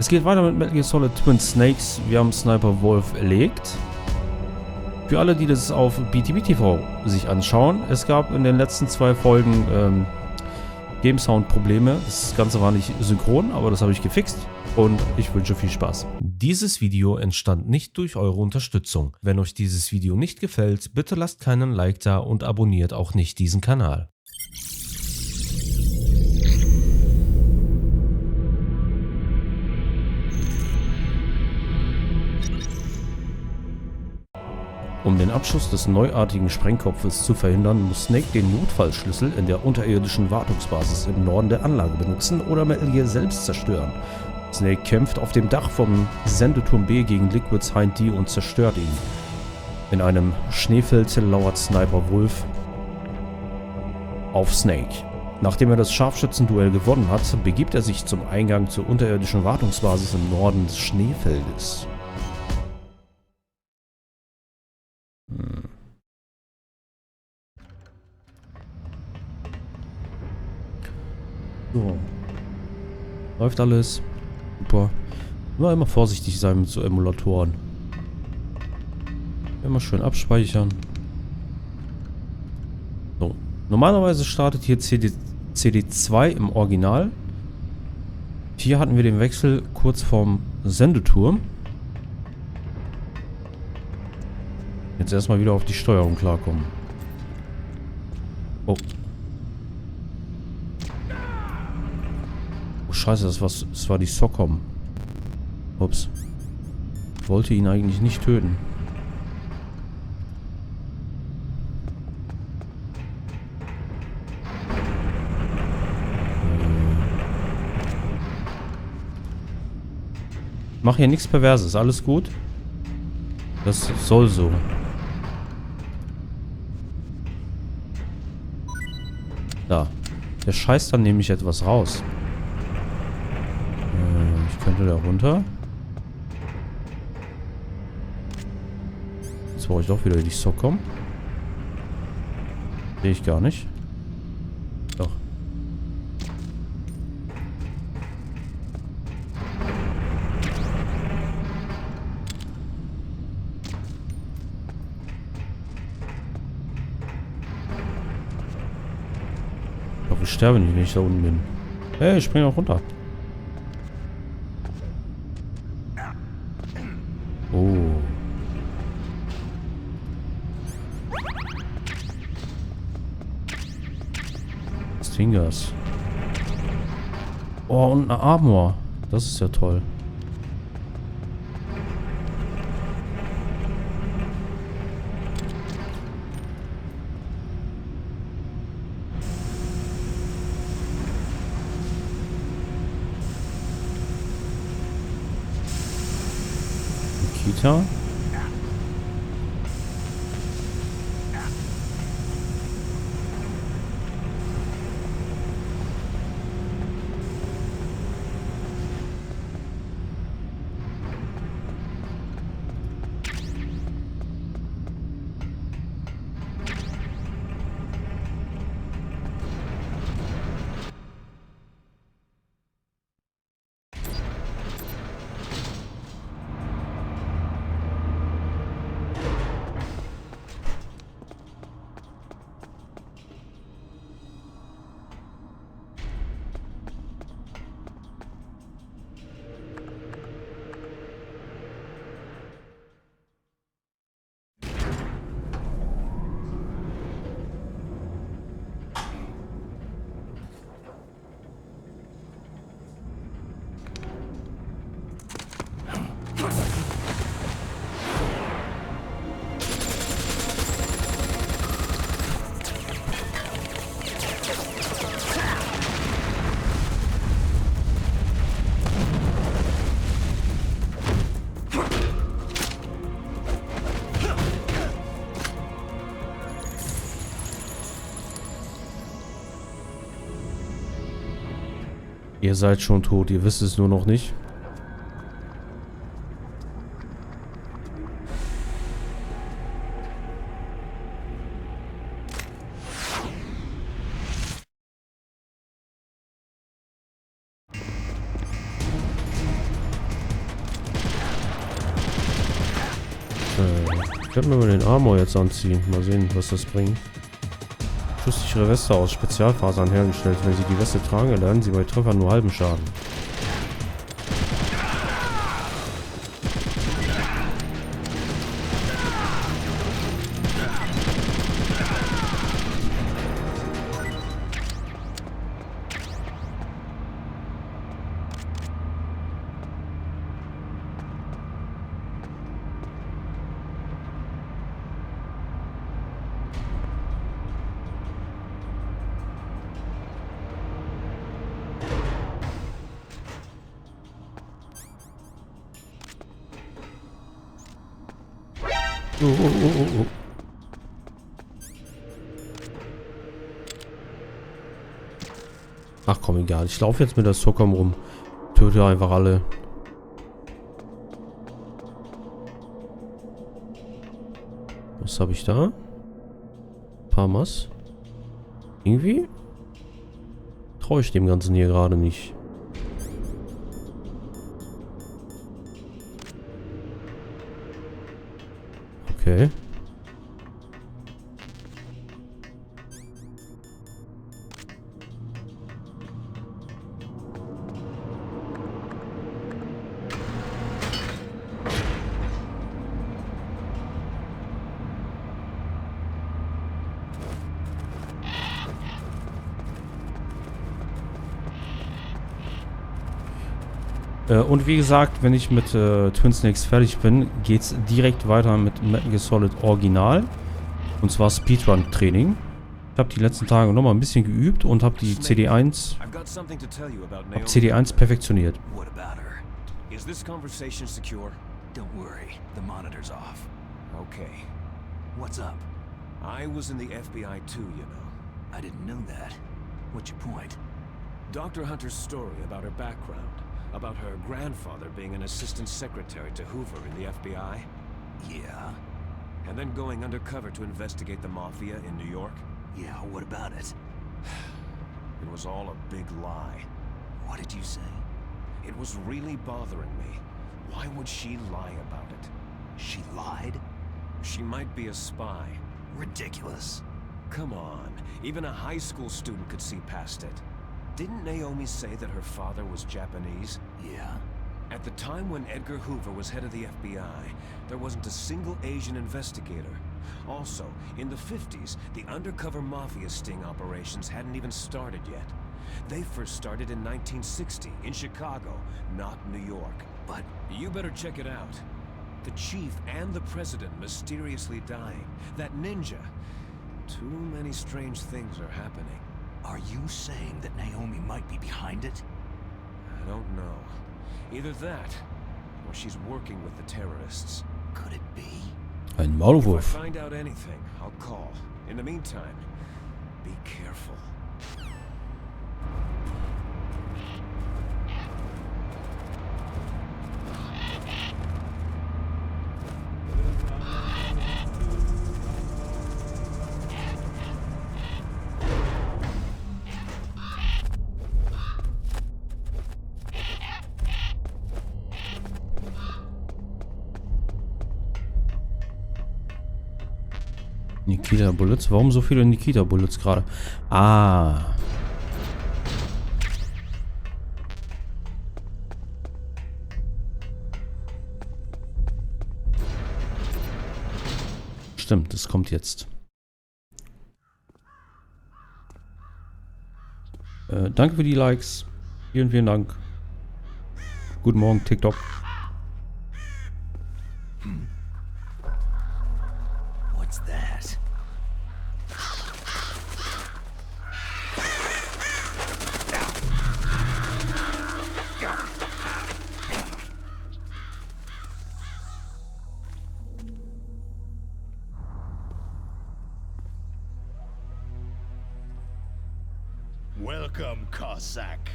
Es geht weiter mit Metal Gear Solid Twin Snakes. Wir haben Sniper Wolf erlegt. Für alle, die das auf BTB-TV sich anschauen, es gab in den letzten 2 Folgen Game-Sound-Probleme. Das Ganze war nicht synchron, aber das habe ich gefixt und ich wünsche viel Spaß. Dieses Video entstand nicht durch eure Unterstützung. Wenn euch dieses Video nicht gefällt, bitte lasst keinen Like da und abonniert auch nicht diesen Kanal. Um den Abschuss des neuartigen Sprengkopfes zu verhindern, muss Snake den Notfallschlüssel in der unterirdischen Wartungsbasis im Norden der Anlage benutzen oder Metal Gear selbst zerstören. Snake kämpft auf dem Dach vom Sendeturm B gegen Liquid Sein Stil und zerstört ihn. In einem Schneefeld lauert Sniper Wolf auf Snake. Nachdem er das Scharfschützenduell gewonnen hat, begibt er sich zum Eingang zur unterirdischen Wartungsbasis im Norden des Schneefeldes. So. Läuft alles. Super. Nur immer vorsichtig sein mit so Emulatoren. Immer schön abspeichern. So. Normalerweise startet hier CD2 im Original. Hier hatten wir den Wechsel kurz vorm Sendeturm. Jetzt erstmal wieder auf die Steuerung klarkommen. Oh. Oh scheiße, das war die Socom. Ups. Ich wollte ihn eigentlich nicht töten. Mach hier nichts Perverses, alles gut? Das soll so. Da. Der scheißt dann nämlich etwas raus. Ich könnte da runter. Jetzt brauche ich doch wieder die Socom. Sehe ich gar nicht. Doch. Ich hoffe, ich sterbe nicht, wenn ich da unten bin. Hey, ich springe auch runter. Oh. Stingers. Oh, und eine Armor. Das ist ja toll. Kita. Ihr seid schon tot, ihr wisst es nur noch nicht. Ich werde mir mal den Armor jetzt anziehen. Mal sehen, was das bringt. Schusssichere Weste aus Spezialfasern hergestellt. Wenn Sie die Weste tragen, erleiden Sie bei Treffern nur halben Schaden. Oh. Ach komm, egal. Ich laufe jetzt mit der Socom rum. Töte einfach alle. Was habe ich da? Parmas. Irgendwie traue ich dem Ganzen hier gerade nicht. Okay. Und wie gesagt, wenn ich mit Twin Snakes fertig bin, geht's direkt weiter mit Metal Gear Solid Original. Und zwar Speedrun Training. Ich habe die letzten Tage nochmal ein bisschen geübt und habe die CD1 perfektioniert. Is this conversation secure? Don't worry, the monitor's off. Okay. What's up? I was in the FBI too, you know. I didn't know that. What's your point? Dr. Hunter's story about her background. About her grandfather being an assistant secretary to Hoover in the FBI? Yeah. And then going undercover to investigate the Mafia in New York? Yeah, what about it? It was all a big lie. What did you say? It was really bothering me. Why would she lie about it? She lied? She might be a spy. Ridiculous. Come on, even a high school student could see past it. Didn't Naomi say that her father was Japanese? Yeah. At the time when Edgar Hoover was head of the FBI, there wasn't a single Asian investigator. Also, in the 50s, the undercover mafia sting operations hadn't even started yet. They first started in 1960, in Chicago, not New York. But you better check it out. The chief and the president mysteriously dying. That ninja. Too many strange things are happening. Are you saying that Naomi might be behind it? I don't know. Either that, or she's working with the terrorists. Could it be? Ein Maulwurf. If I find out anything, I'll call. In the meantime, be careful. Nikita Bullets? Warum so viele Nikita Bullets gerade? Ah. Stimmt, das kommt jetzt. Danke für die Likes. Vielen, vielen Dank. Guten Morgen, TikTok. What's that? Welcome, Cossack.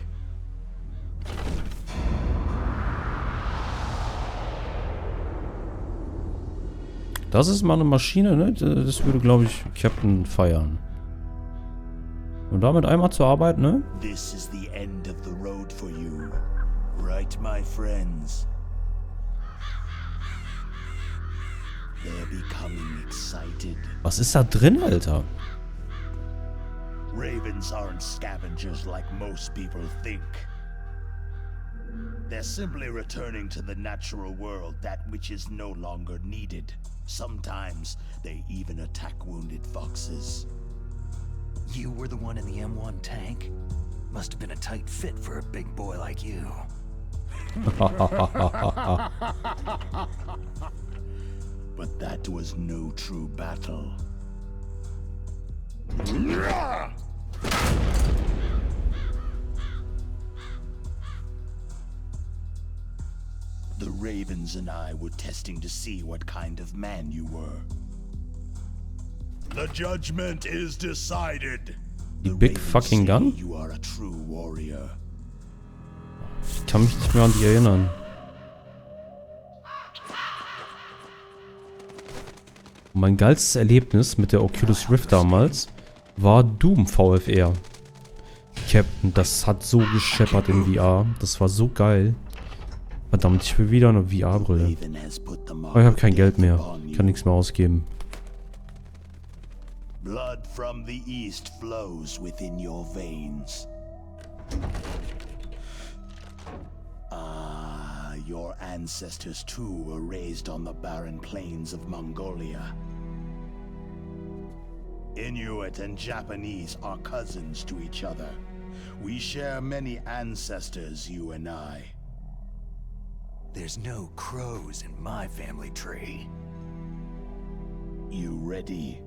Das ist mal eine Maschine, ne? Das würde, glaube ich, Captain feiern. Und damit einmal zur Arbeit, ne? This is the end of the road for you. Right, my friends? They're becoming excited. Was ist da drin, Alter? Ravens aren't scavengers like most people think. They're simply returning to the natural world, that which is no longer needed. Sometimes they even attack wounded foxes. You were the one in the M1 tank? Must have been a tight fit for a big boy like you. But that was no true battle. The Ravens and I were testing to see what kind of man you were. The judgment is decided. Die Big Fucking Gun? You are a true warrior. Ich kann mich nicht mehr an die erinnern. Mein geilstes Erlebnis mit der Oculus Rift damals war Doom VFR. Captain, das hat so gescheppert in VR. Das war so geil. Verdammt, ich will wieder eine VR-Brille. Aber ich habe kein Geld mehr. Ich kann nichts mehr ausgeben. Blood from the east flows within your veins. Ah, your ancestors too were raised on the barren plains of Mongolia. Inuit and Japanese are cousins to each other. We share many ancestors, you and I. There's no crows in my family tree. You ready?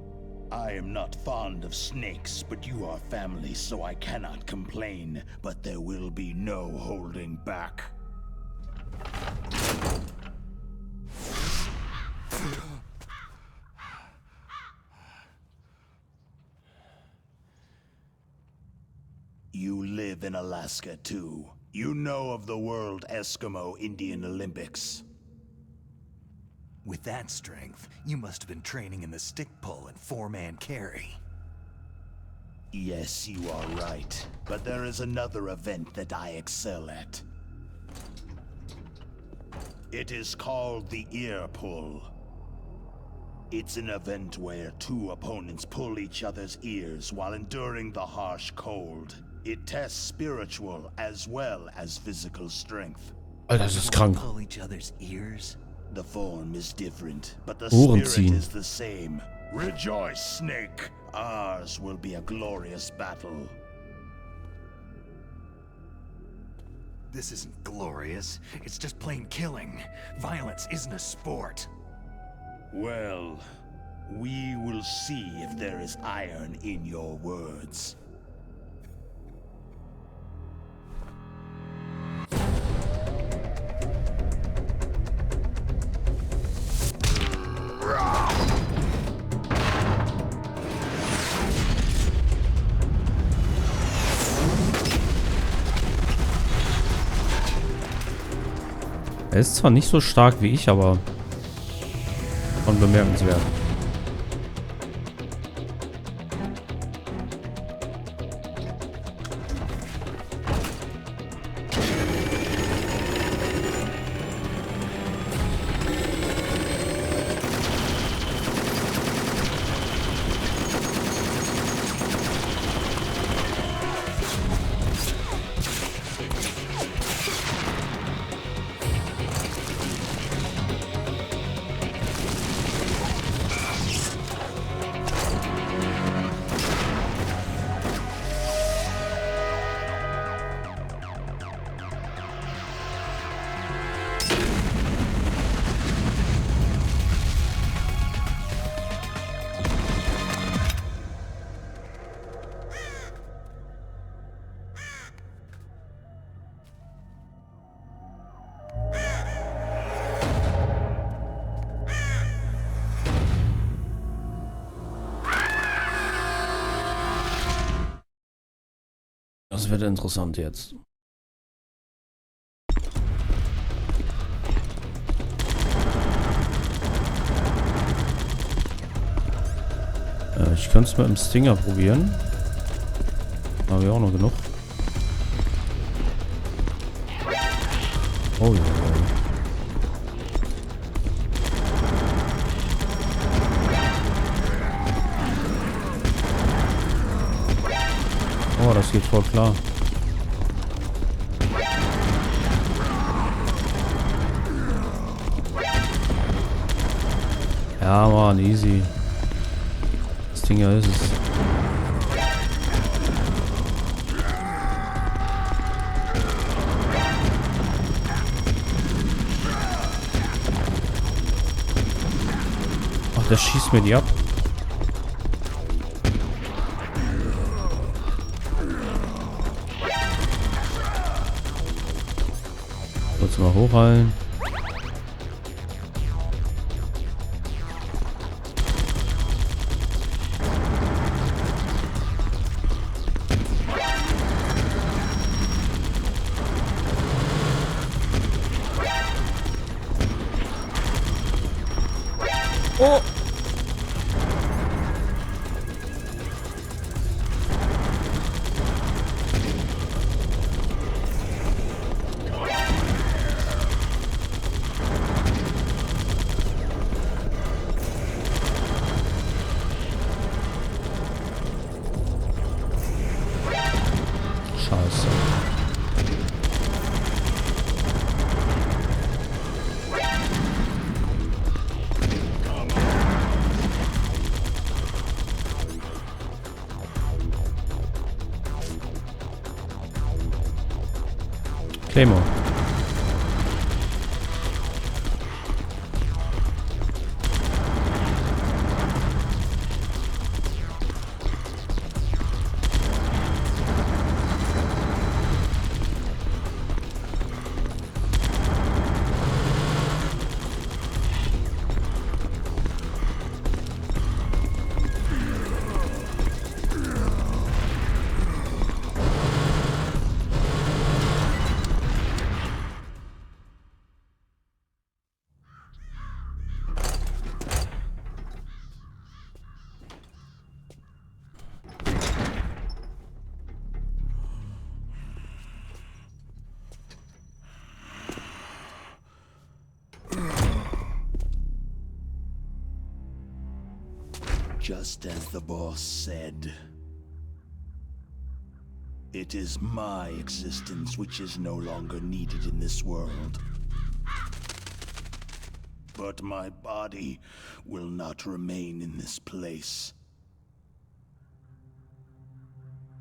I am not fond of snakes, but you are family, so I cannot complain. But there will be no holding back. You live in Alaska too. You know of the World Eskimo Indian Olympics. With that strength, you must have been training in the stick pull and four-man carry. Yes, you are right. But there is another event that I excel at. It is called the ear pull. It's an event where two opponents pull each other's ears while enduring the harsh cold. It tests spiritual as well as physical strength. Alter, das ist krank. Pull each other's ears? The form is different, but the Ohren spirit ziehen. is the same. Rejoice, Snake! Ours will be a glorious battle. This isn't glorious. It's just plain killing. Violence isn't a sport. Well, we will see if there is iron in your words. Er ist zwar nicht so stark wie ich, aber schon bemerkenswert. Das wird interessant jetzt. Ich könnte es mit dem Stinger probieren. Habe ich auch noch genug. Oh ja. geht voll klar. Ja, Mann, easy. Das Ding ja ist es. Ach, der schießt mir die ab. Kurz mal hochhalten. Oh! Scheiße. Claymore. Just as the boss said, it is my existence which is no longer needed in this world. But my body will not remain in this place.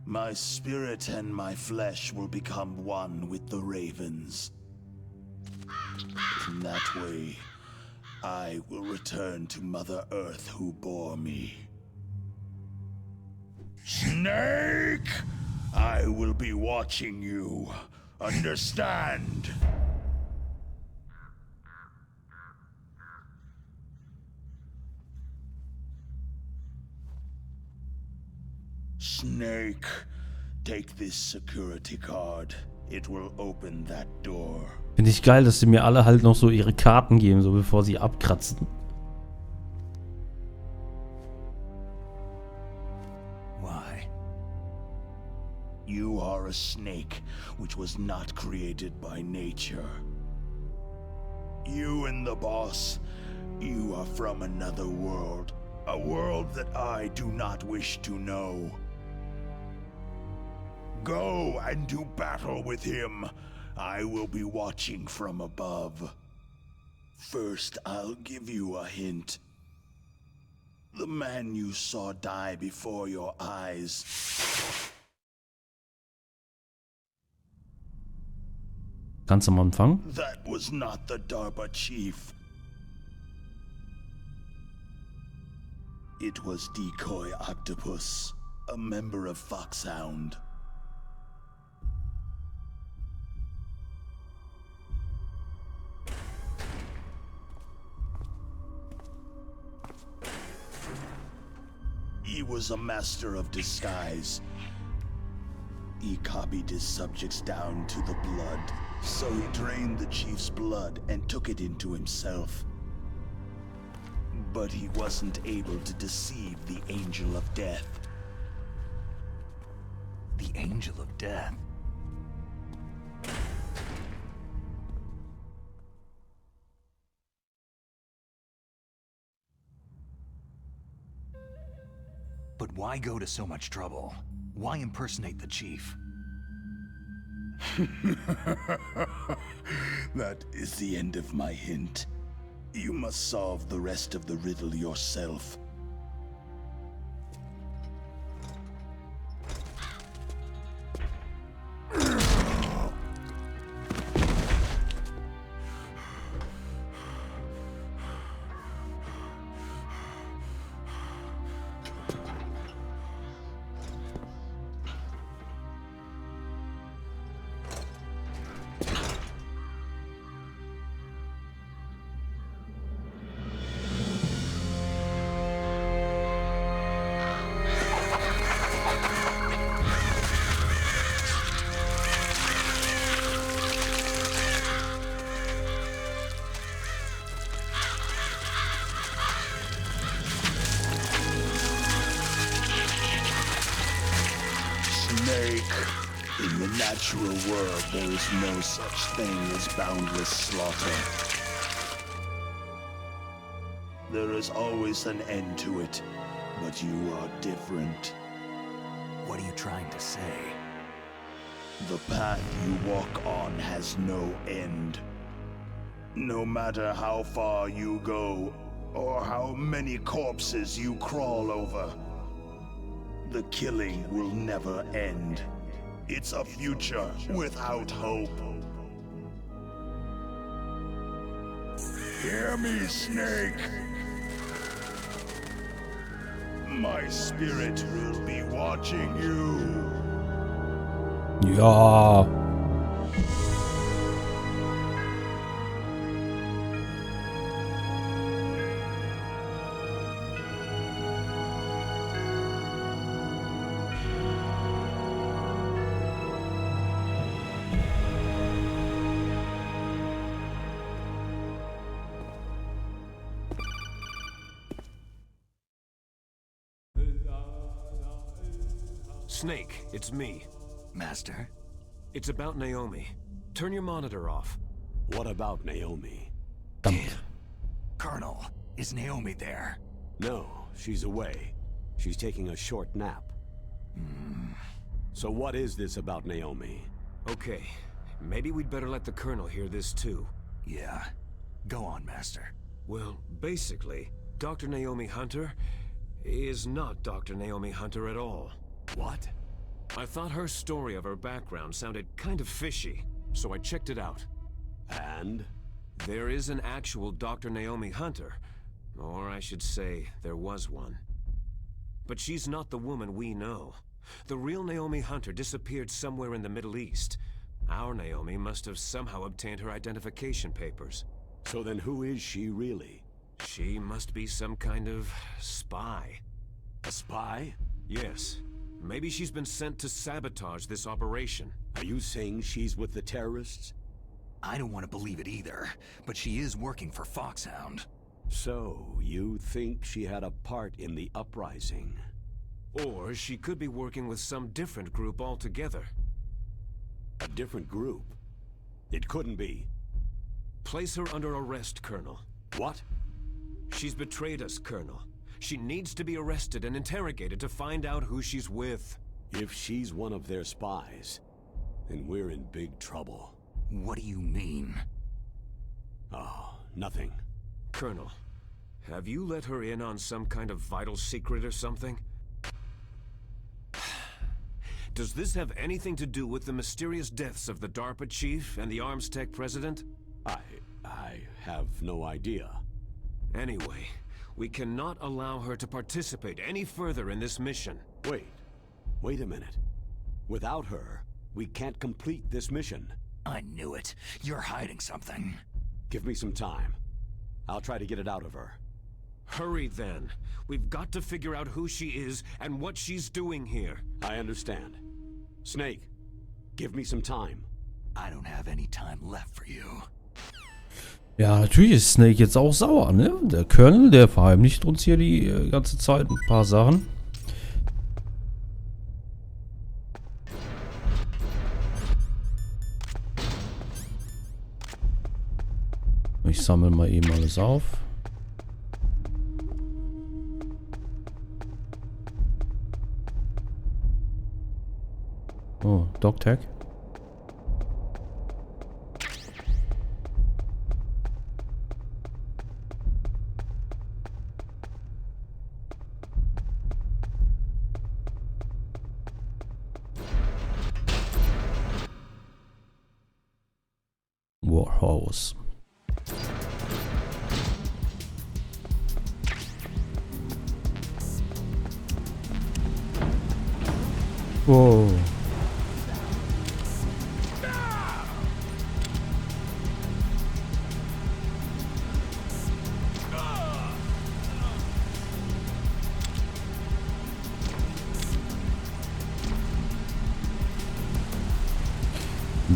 My spirit and my flesh will become one with the ravens. In that way, I will return to Mother Earth who bore me. Snake! I will be watching you. Understand? Snake, take this security card. It will open that door. Finde ich geil, dass sie mir alle halt noch so ihre Karten geben, so bevor sie abkratzen. Why? You are a snake which was not created by nature. You and the boss, you are from another world. A world that I do not wish to know. Go and do battle with him. I will be watching from above. First, I'll give you a hint. The man you saw die before your eyes. Ganz am Anfang. That was not the DARPA chief. It was Decoy Octopus, a member of Foxhound. He was a master of disguise. He copied his subjects down to the blood, so he drained the chief's blood and took it into himself. But he wasn't able to deceive the Angel of Death. The Angel of Death? But why go to so much trouble? Why impersonate the chief? That is the end of my hint. You must solve the rest of the riddle yourself. In the natural world, there is no such thing as boundless slaughter. There is always an end to it, but you are different. What are you trying to say? The path you walk on has no end. No matter how far you go, or how many corpses you crawl over, the killing will never end. It's a future without hope. Hear me, Snake. My spirit will be watching you. Ja. Snake, it's me. Master? It's about Naomi. Turn your monitor off. What about Naomi? Colonel, is Naomi there? No, she's away. She's taking a short nap. So what is this about Naomi? Okay, maybe we'd better let the Colonel hear this too. Yeah. Go on, Master. Well, basically, Dr. Naomi Hunter is not Dr. Naomi Hunter at all. What? I thought her story of her background sounded kind of fishy, so I checked it out. And? There is an actual Dr. Naomi Hunter, or I should say, there was one. But she's not the woman we know. The real Naomi Hunter disappeared somewhere in the Middle East. Our Naomi must have somehow obtained her identification papers. So then who is she really? She must be some kind of spy. A spy? Yes. Maybe she's been sent to sabotage this operation. Are you saying she's with the terrorists? I don't want to believe it either, but she is working for Foxhound. So, you think she had a part in the uprising? Or she could be working with some different group altogether. A different group? It couldn't be. Place her under arrest, Colonel. What? She's betrayed us, Colonel. She needs to be arrested and interrogated to find out who she's with. If she's one of their spies, then we're in big trouble. What do you mean? Oh, nothing. Colonel, have you let her in on some kind of vital secret or something? Does this have anything to do with the mysterious deaths of the DARPA chief and the arms tech president? I have no idea. Anyway, we cannot allow her to participate any further in this mission. Wait a minute. Without her, we can't complete this mission. I knew it. You're hiding something. Give me some time. I'll try to get it out of her. Hurry then. We've got to figure out who she is and what she's doing here. I understand. Snake, give me some time. I don't have any time left for you. Ja, natürlich ist Snake jetzt auch sauer, ne? Der Colonel, der verheimlicht uns hier die ganze Zeit ein paar Sachen. Ich sammle mal eben alles auf. Dogtag. Warhouse. Wow.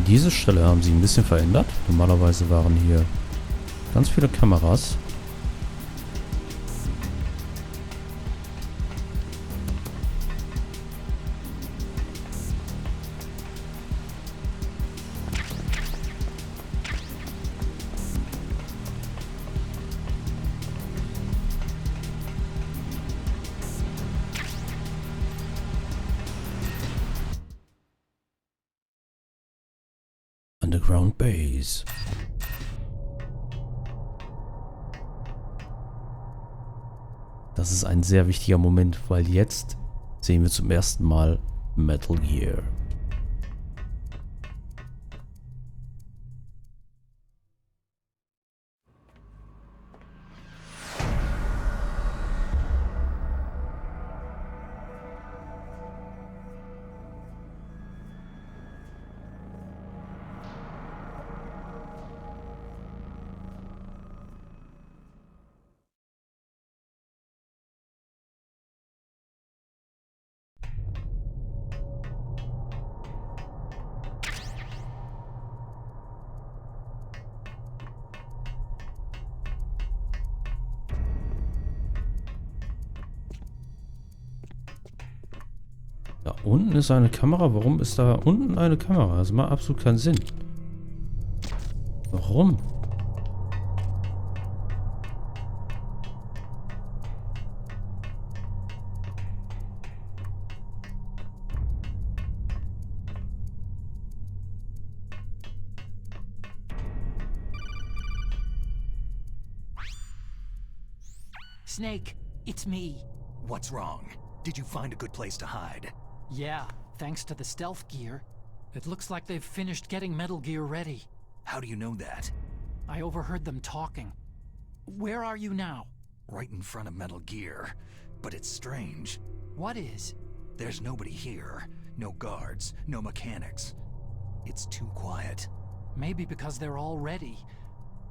Diese Stelle haben sie ein bisschen verändert. Normalerweise waren hier ganz viele Kameras. Underground Base. Das ist ein sehr wichtiger Moment, weil jetzt sehen wir zum ersten Mal Metal Gear. Da unten ist eine Kamera. Warum ist da unten eine Kamera? Das macht absolut keinen Sinn. Warum? Snake, it's me. What's wrong? Did you find a good place to hide? Yeah, thanks to the stealth gear. It looks like they've finished getting Metal Gear ready. How do you know that? I overheard them talking. Where are you now? Right in front of Metal Gear. But it's strange. What is? There's nobody here. No guards, no mechanics. It's too quiet. Maybe because they're all ready.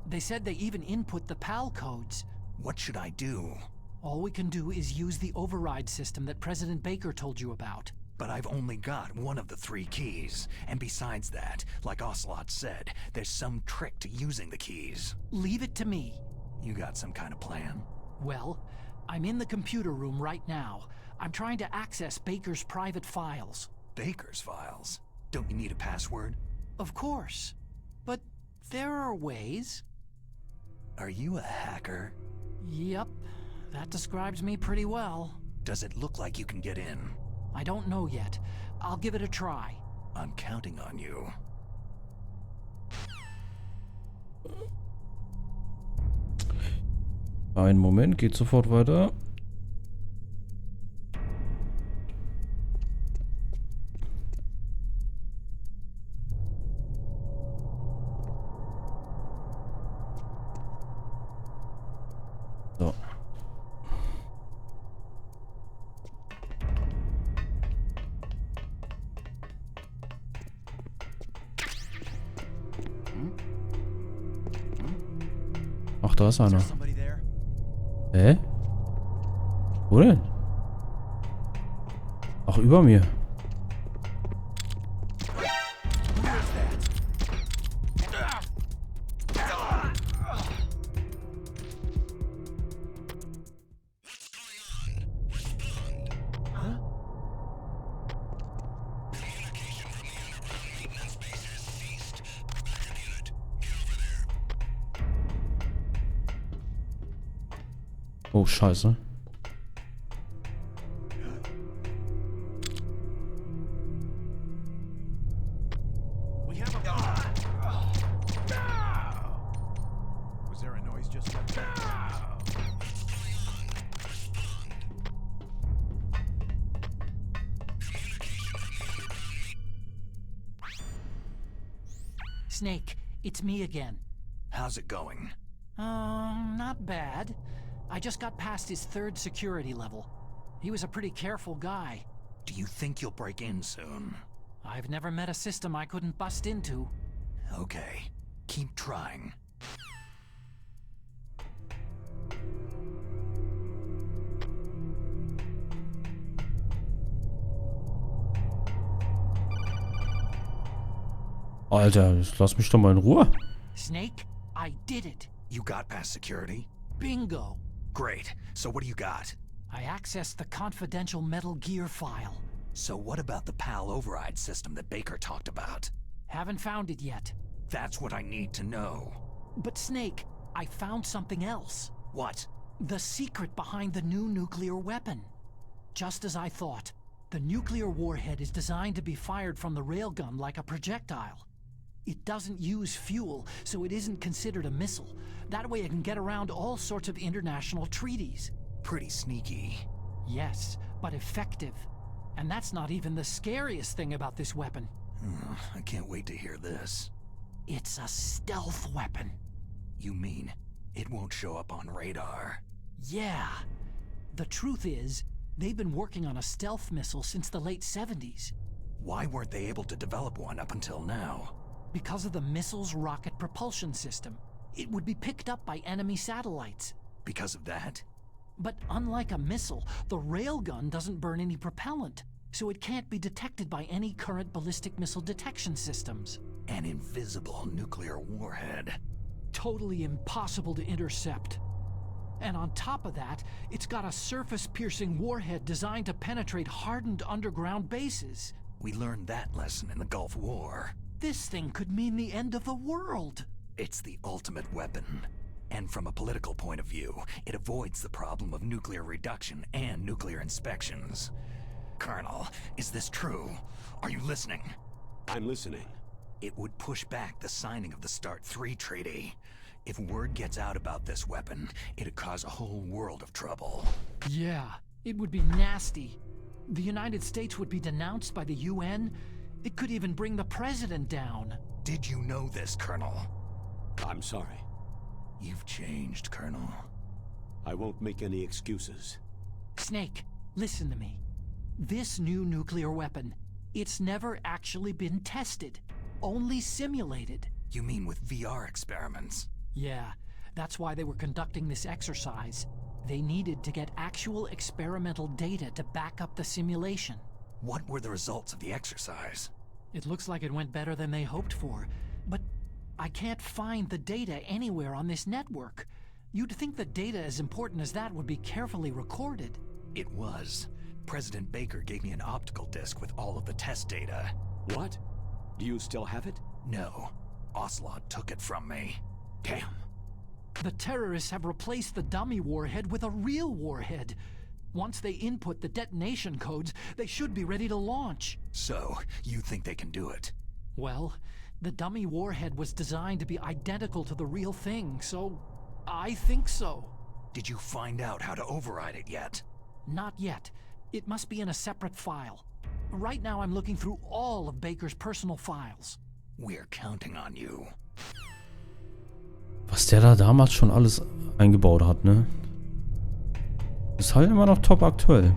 They said they even input the PAL codes. What should I do? All we can do is use the override system that President Baker told you about. But I've only got one of the 3 keys. And besides that, like Ocelot said, there's some trick to using the keys. Leave it to me. You got some kind of plan? Well, I'm in the computer room right now. I'm trying to access Baker's private files. Baker's files? Don't you need a password? Of course. But there are ways. Are you a hacker? Yep, that describes me pretty well. Does it look like you can get in? I don't know yet. I'll give it a try. I'm counting on you. Einen Moment, geht sofort weiter. So. Ach, da ist einer. Hä? Wo denn? Ach, über mir. Oh, scheiße. is there a noise just like that? Snake, it's me again. How's it going? Not bad. I just got past his 3rd security level. He was a pretty careful guy. Do you think you'll break in soon? I've never met a system I couldn't bust into. Okay, keep trying. Alter, lass mich doch mal in Ruhe. Snake, I did it. You got past security? Bingo. Great. So what do you got? I accessed the confidential Metal Gear file. So what about the PAL override system that Baker talked about? Haven't found it yet. That's what I need to know. But Snake, I found something else. What? The secret behind the new nuclear weapon. Just as I thought, the nuclear warhead is designed to be fired from the railgun like a projectile. It doesn't use fuel, so it isn't considered a missile. That way it can get around all sorts of international treaties. Pretty sneaky. Yes, but effective. And that's not even the scariest thing about this weapon. I can't wait to hear this. It's a stealth weapon. You mean it won't show up on radar? Yeah. The truth is, they've been working on a stealth missile since the late 70s. Why weren't they able to develop one up until now? Because of the missile's rocket propulsion system. It would be picked up by enemy satellites. Because of that? But unlike a missile, the railgun doesn't burn any propellant, so it can't be detected by any current ballistic missile detection systems. An invisible nuclear warhead. Totally impossible to intercept. And on top of that, it's got a surface-piercing warhead designed to penetrate hardened underground bases. We learned that lesson in the Gulf War. This thing could mean the end of the world. It's the ultimate weapon. And from a political point of view, it avoids the problem of nuclear reduction and nuclear inspections. Colonel, is this true? Are you listening? I'm listening. It would push back the signing of the START 3 treaty. If word gets out about this weapon, it'd cause a whole world of trouble. Yeah, it would be nasty. The United States would be denounced by the UN. It could even bring the president down. Did you know this, Colonel? I'm sorry. You've changed, Colonel. I won't make any excuses. Snake, listen to me. This new nuclear weapon, it's never actually been tested. Only simulated. You mean with VR experiments? Yeah, that's why they were conducting this exercise. They needed to get actual experimental data to back up the simulation. What were the results of the exercise? It looks like it went better than they hoped for, but I can't find the data anywhere on this network. You'd think the data as important as that would be carefully recorded. It was. President Baker gave me an optical disc with all of the test data. What? Do you still have it? No. Ocelot took it from me. Damn. The terrorists have replaced the dummy warhead with a real warhead. Once they input the detonation codes, they should be ready to launch. So, you think they can do it? Well, the dummy warhead was designed to be identical to the real thing, so I think so. Did you find out how to override it yet? Not yet. It must be in a separate file. Right now I'm looking through all of Baker's personal files. We're counting on you. Was der da damals schon alles eingebaut hat, ne? Ist halt immer noch top aktuell.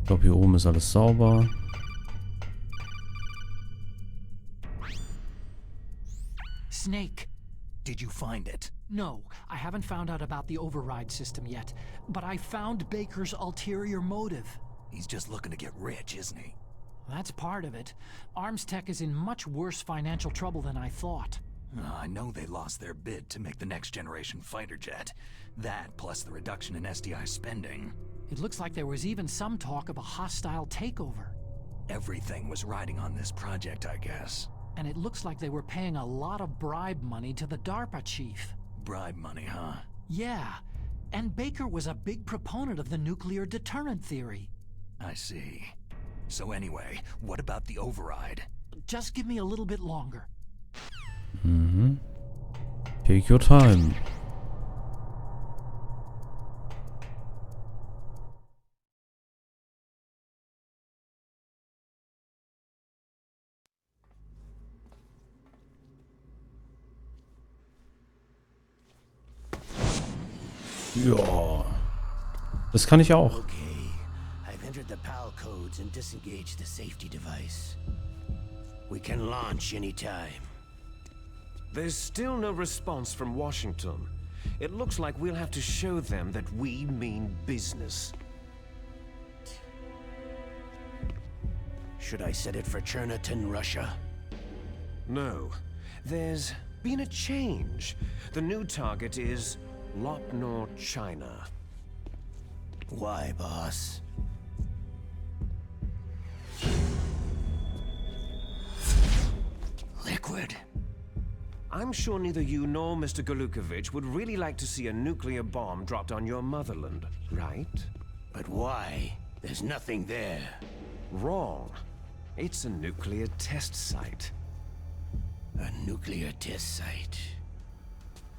Ich glaube, hier oben ist alles sauber. Snake. Did you find it? No, I haven't found out about the override system yet, but I found Baker's ulterior motive. He's just looking to get rich, isn't he? That's part of it. Arms Tech is in much worse financial trouble than I thought. I know they lost their bid to make the next generation fighter jet. That, plus the reduction in SDI spending. It looks like there was even some talk of a hostile takeover. Everything was riding on this project, I guess. And it looks like they were paying a lot of bribe money to the DARPA chief. Bribe money, huh? Yeah, and Baker was a big proponent of the nuclear deterrent theory. I see. So anyway, what about the override? Just give me a little bit longer. Take your time. Ja. Das kann ich auch. Okay, I've entered the PAL codes and disengaged the safety device. We can launch anytime. There's still no response from Washington. It looks like we'll have to show them that we mean business. Should I set it for Cherniton, Russia? No. There's been a change. The new target is Lopnor, China. Why, boss? Liquid. I'm sure neither you nor Mr. Galukovich would really like to see a nuclear bomb dropped on your motherland, right? But why? There's nothing there. Wrong. It's a nuclear test site. A nuclear test site.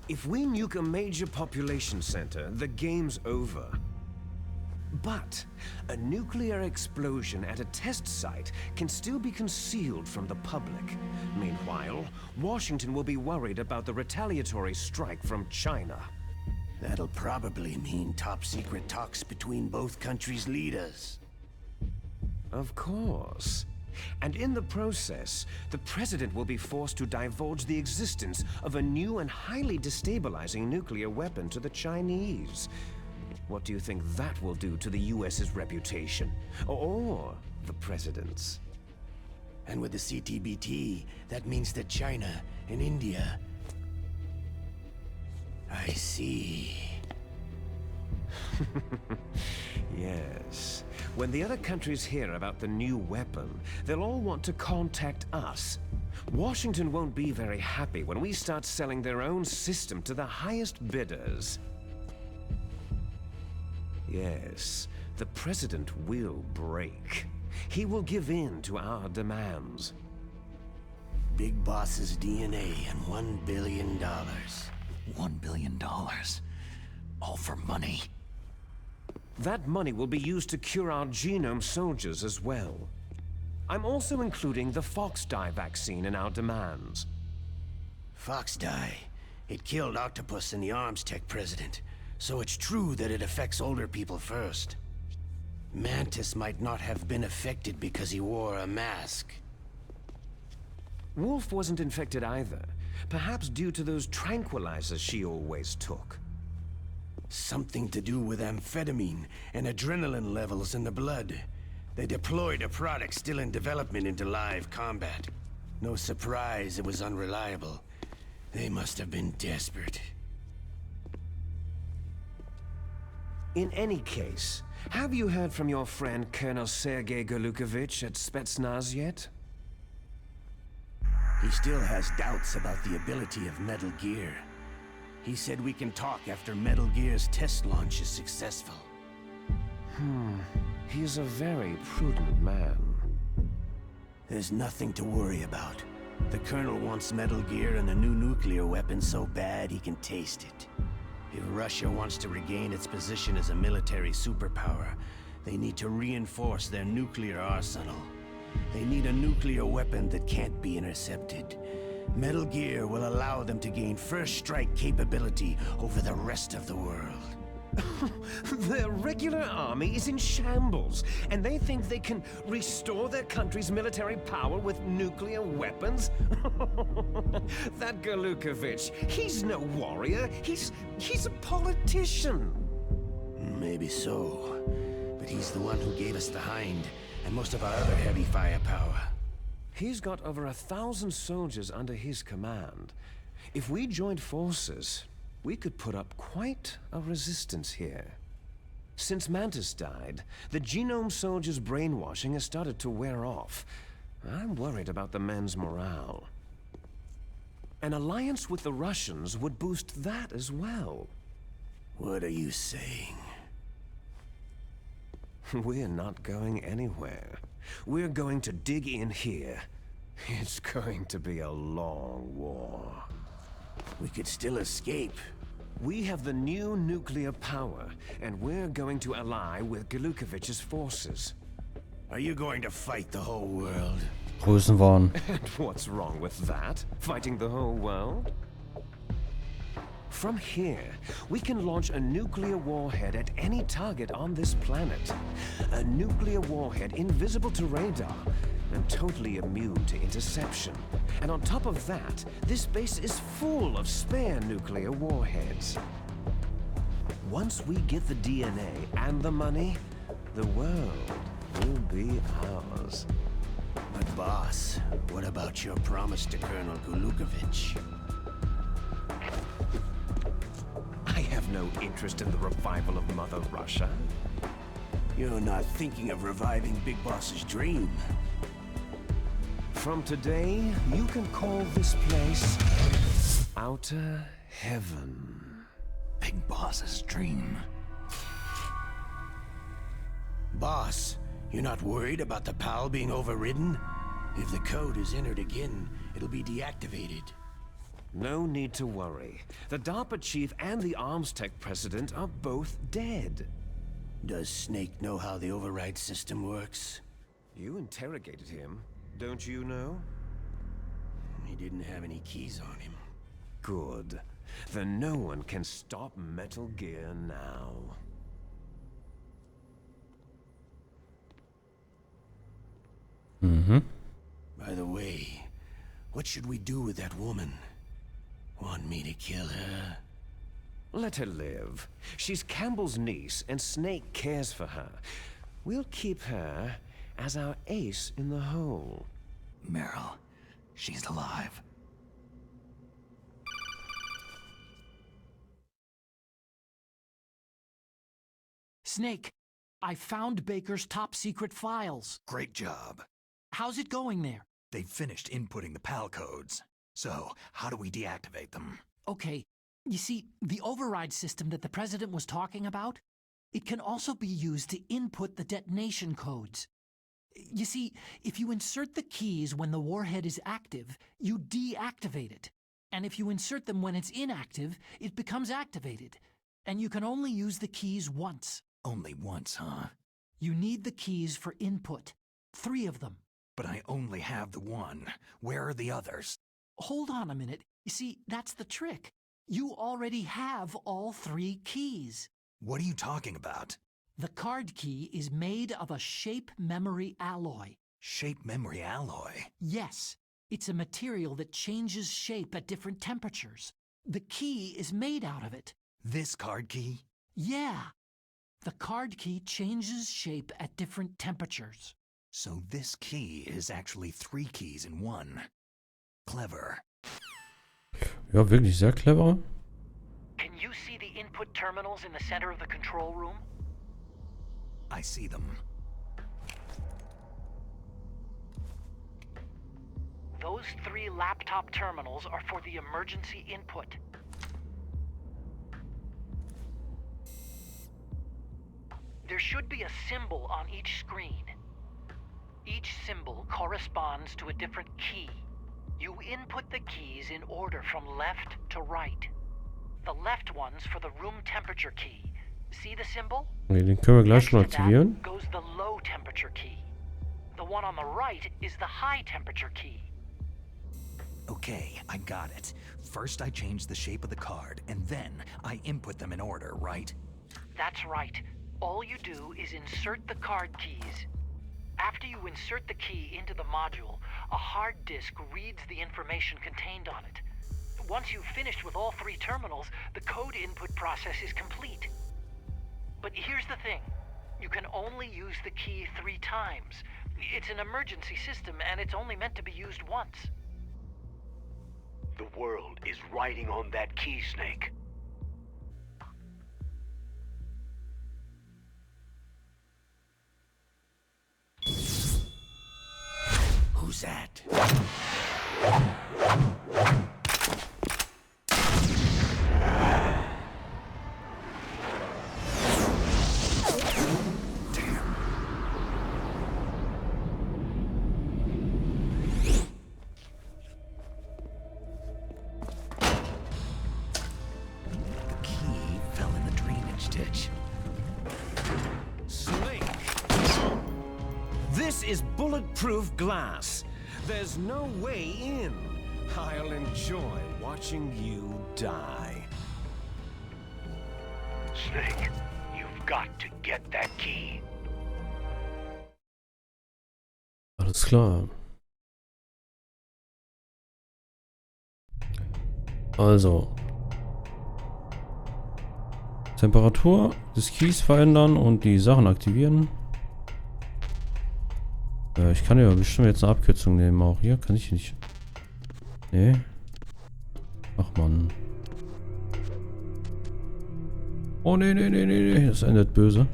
If we nuke a major population center, the game's over. But a nuclear explosion at a test site can still be concealed from the public. Meanwhile, Washington will be worried about the retaliatory strike from China. That'll probably mean top-secret talks between both countries' leaders. Of course. And in the process, the president will be forced to divulge the existence of a new and highly destabilizing nuclear weapon to the Chinese. What do you think that will do to the US's reputation? Or the president's? And with the CTBT, that means that China and India... I see. Yes. When the other countries hear about the new weapon, they'll all want to contact us. Washington won't be very happy when we start selling their own system to the highest bidders. Yes, the president will break. He will give in to our demands. Big Boss's DNA and $1 billion. $1 billion. All for money. That money will be used to cure our genome soldiers as well. I'm also including the Fox dye vaccine in our demands. Fox dye. It killed Octopus and the Arms Tech president. So it's true that it affects older people first. Mantis might not have been affected because he wore a mask. Wolf wasn't infected either. Perhaps due to those tranquilizers she always took. Something to do with amphetamine and adrenaline levels in the blood. They deployed a product still in development into live combat. No surprise it was unreliable. They must have been desperate. In any case, have you heard from your friend Colonel Sergei Galukovich at Spetsnaz yet? He still has doubts about the ability of Metal Gear. He said we can talk after Metal Gear's test launch is successful. He's a very prudent man. There's nothing to worry about. The Colonel wants Metal Gear and a new nuclear weapon so bad he can taste it. If Russia wants to regain its position as a military superpower, they need to reinforce their nuclear arsenal. They need a nuclear weapon that can't be intercepted. Metal Gear will allow them to gain first strike capability over the rest of the world. Their regular army is in shambles, and they think they can restore their country's military power with nuclear weapons? That Galukovich, he's no warrior. He's a politician. Maybe so, but he's the one who gave us the Hind and most of our other heavy firepower. He's got over 1,000 soldiers under his command. If we joined forces, we could put up quite a resistance here. Since Mantis died, the genome soldiers' brainwashing has started to wear off. I'm worried about the men's morale. An alliance with the Russians would boost that as well. What are you saying? We're not going anywhere. We're going to dig in here. It's going to be a long war. We could still escape. We have the new nuclear power, and we're going to ally with Glukovich's forces. Are you going to fight the whole world? Größenwahn. And what's wrong with that? Fighting the whole world? From here, we can launch a nuclear warhead at any target on this planet. A nuclear warhead invisible to radar and totally immune to interception. And on top of that, this base is full of spare nuclear warheads. Once we get the DNA and the money, the world will be ours. But boss, what about your promise to Colonel Glukovich? I have no interest in the revival of Mother Russia. You're not thinking of reviving Big Boss's dream. From today, you can call this place Outer Heaven. Big Boss's dream. Boss, you're not worried about the PAL being overridden? If the code is entered again, it'll be deactivated. No need to worry. The DARPA chief and the arms tech president are both dead. Does Snake know how the override system works? You interrogated him, don't you know? He didn't have any keys on him. Good. Then no one can stop Metal Gear now. Mhm. By the way, what should we do with that woman? Want me to kill her? Let her live. She's Campbell's niece, and Snake cares for her. We'll keep her as our ace in the hole. Meryl, she's alive. Snake, I found Baker's top secret files. Great job. How's it going there? They've finished inputting the PAL codes. So, how do we deactivate them? Okay, you see, the override system that the President was talking about, it can also be used to input the detonation codes. You see, if you insert the keys when the warhead is active, you deactivate it. And if you insert them when it's inactive, it becomes activated. And you can only use the keys once. Only once, huh? You need the keys for input. 3 of them. But I only have the one. Where are the others? Hold on a minute. You see, that's the trick. You already have all 3 keys. What are you talking about? The card key is made of a shape memory alloy. Shape memory alloy? Yes, it's a material that changes shape at different temperatures. The key is made out of it. This card key? Yeah. The card key changes shape at different temperatures. So this key is actually 3 keys in one. Clever. Ja, wirklich sehr clever. Can you see the input terminals in the center of the control room? I see them. Those 3 laptop terminals are for the emergency input. There should be a symbol on each screen. Each symbol corresponds to a different key. You input the keys in order from left to right. The left one's for the room temperature key. See the symbol? Okay, den können wir gleich schon Next to that aktivieren. goes the low temperature key. The one on the right is the high temperature key. Okay, I got it. First I change the shape of the card, and then I input them in order, right? That's right. All you do is insert the card keys. After you insert the key into the module, a hard disk reads the information contained on it. Once you've finished with all 3 terminals, the code input process is complete. But here's the thing. You can only use the key 3 times. It's an emergency system, and it's only meant to be used once. The world is riding on that key, Snake. Who's that? is bulletproof glass. There's no way in. I'll enjoy watching you die. Snake, you've got to get that key. Alles klar. Also. Temperatur des Keys verändern und die Sachen aktivieren. Ich kann ja bestimmt jetzt eine Abkürzung nehmen. Auch hier kann ich nicht. Nee. Ach man. Oh nee, nee, nee, nee, nee. Das endet böse.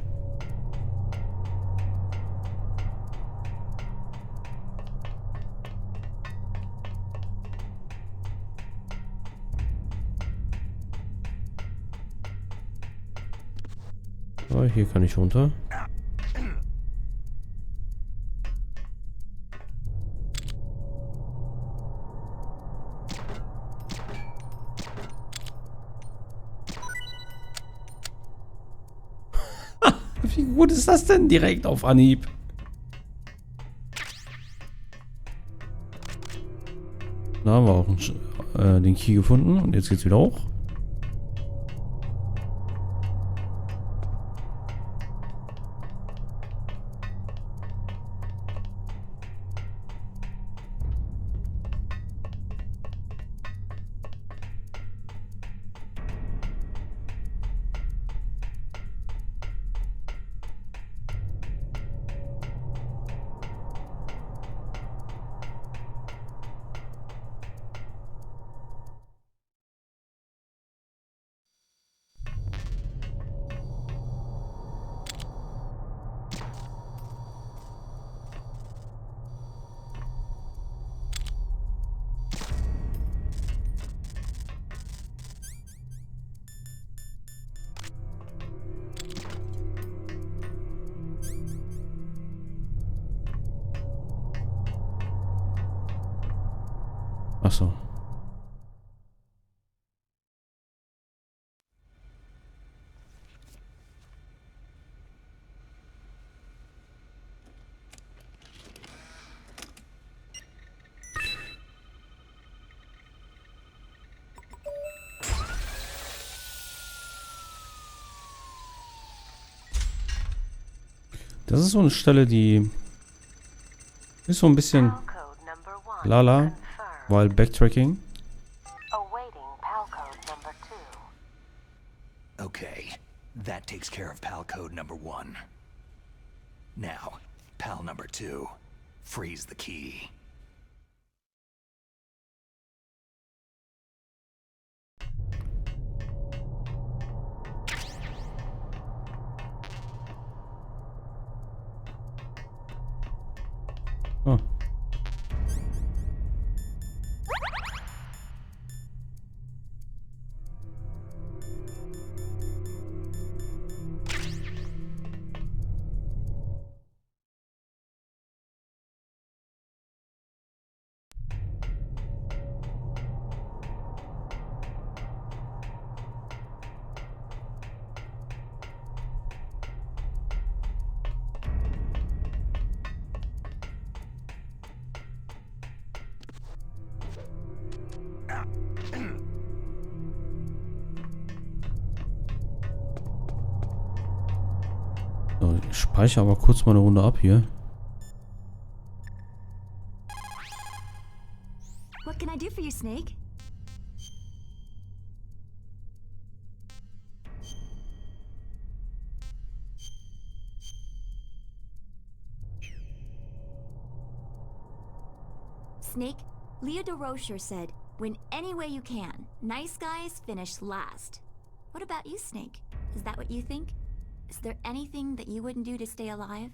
Oh, hier kann ich runter. Wie gut ist das denn direkt auf Anhieb? Da haben wir auch den Key gefunden und jetzt geht's wieder hoch. Ach so. Das ist so eine Stelle, die ist so ein bisschen lala, weil Backtracking. Okay, that takes care of pal code number 1. Now, pal number 2, freeze the key. Oh. So, ich speichere aber kurz mal eine Runde ab hier. What can I do for you, Snake? Snake, Leo DeRocher said, win any way you can. Nice guys finish last. What about you, Snake? Is that what you think? Is there anything that you wouldn't do to stay alive?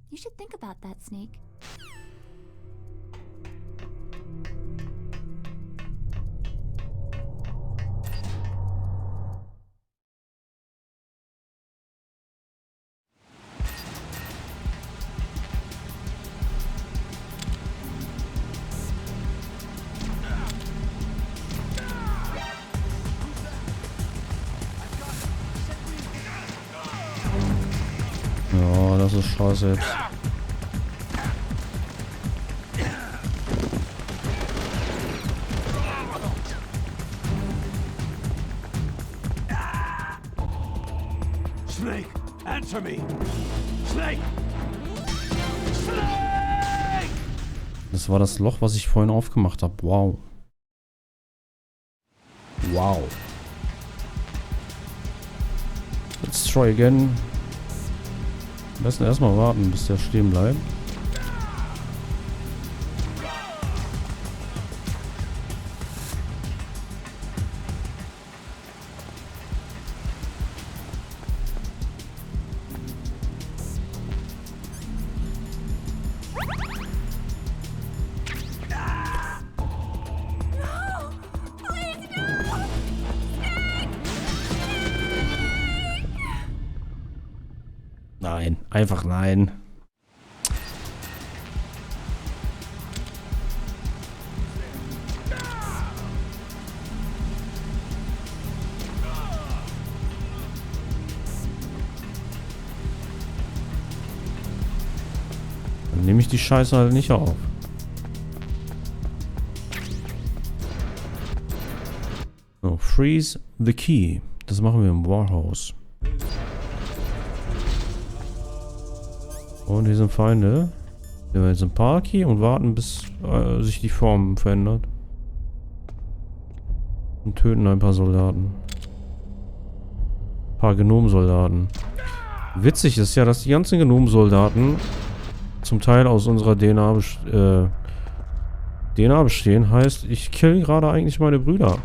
You should think about that, Snake. Ja, das ist scheiße jetzt. Answer me! Snake! Snake! Das war das Loch, was ich vorhin aufgemacht habe. Wow. Wow. Let's try again. Am besten erstmal warten, bis der stehen bleibt. Nein, einfach nein. Dann nehme ich die Scheiße halt nicht auf. So, freeze the key. Das machen wir im Warhouse. Und hier sind Feinde. Wir jetzt im Parky und warten, bis sich die Form verändert. Und töten ein paar Soldaten. Ein paar Gnomsoldaten. Witzig ist ja, dass die ganzen Gnomsoldaten zum Teil aus unserer DNA bestehen. Heißt, ich kill gerade eigentlich meine Brüder.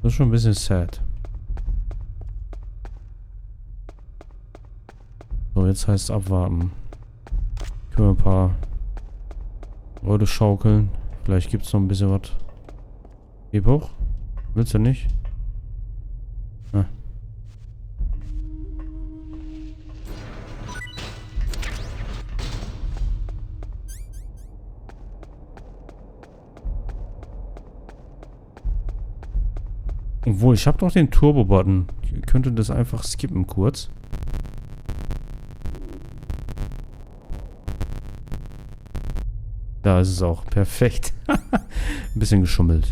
Das ist schon ein bisschen sad. So, jetzt heißt es abwarten. Können wir ein paar Leute schaukeln. Vielleicht gibt es noch ein bisschen was. Heb hoch. Willst du nicht? Ah. Obwohl, ich habe doch den Turbo-Button. Ich könnte das einfach skippen kurz. Da ist es auch. Perfekt. Ein bisschen geschummelt.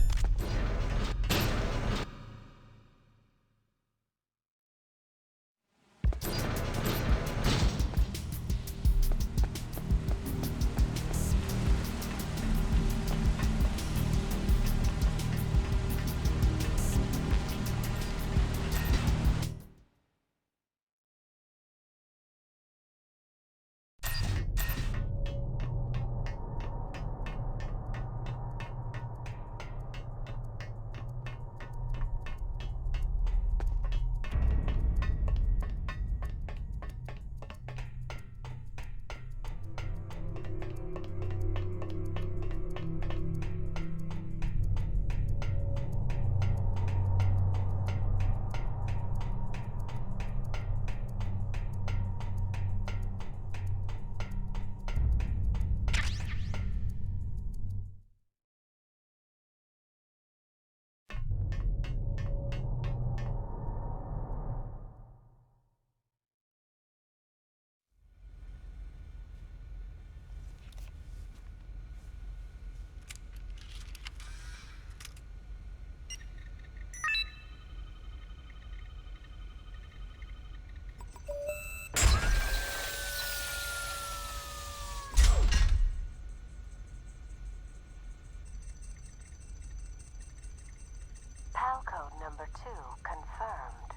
Code number 2 confirmed.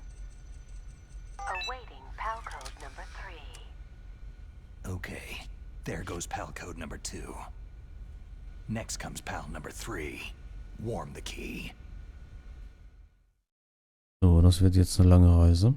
Awaiting PAL code number 3. Okay, there goes PAL code number 2. Next comes PAL number 3. Warm the key. So, das wird jetzt eine lange Reise.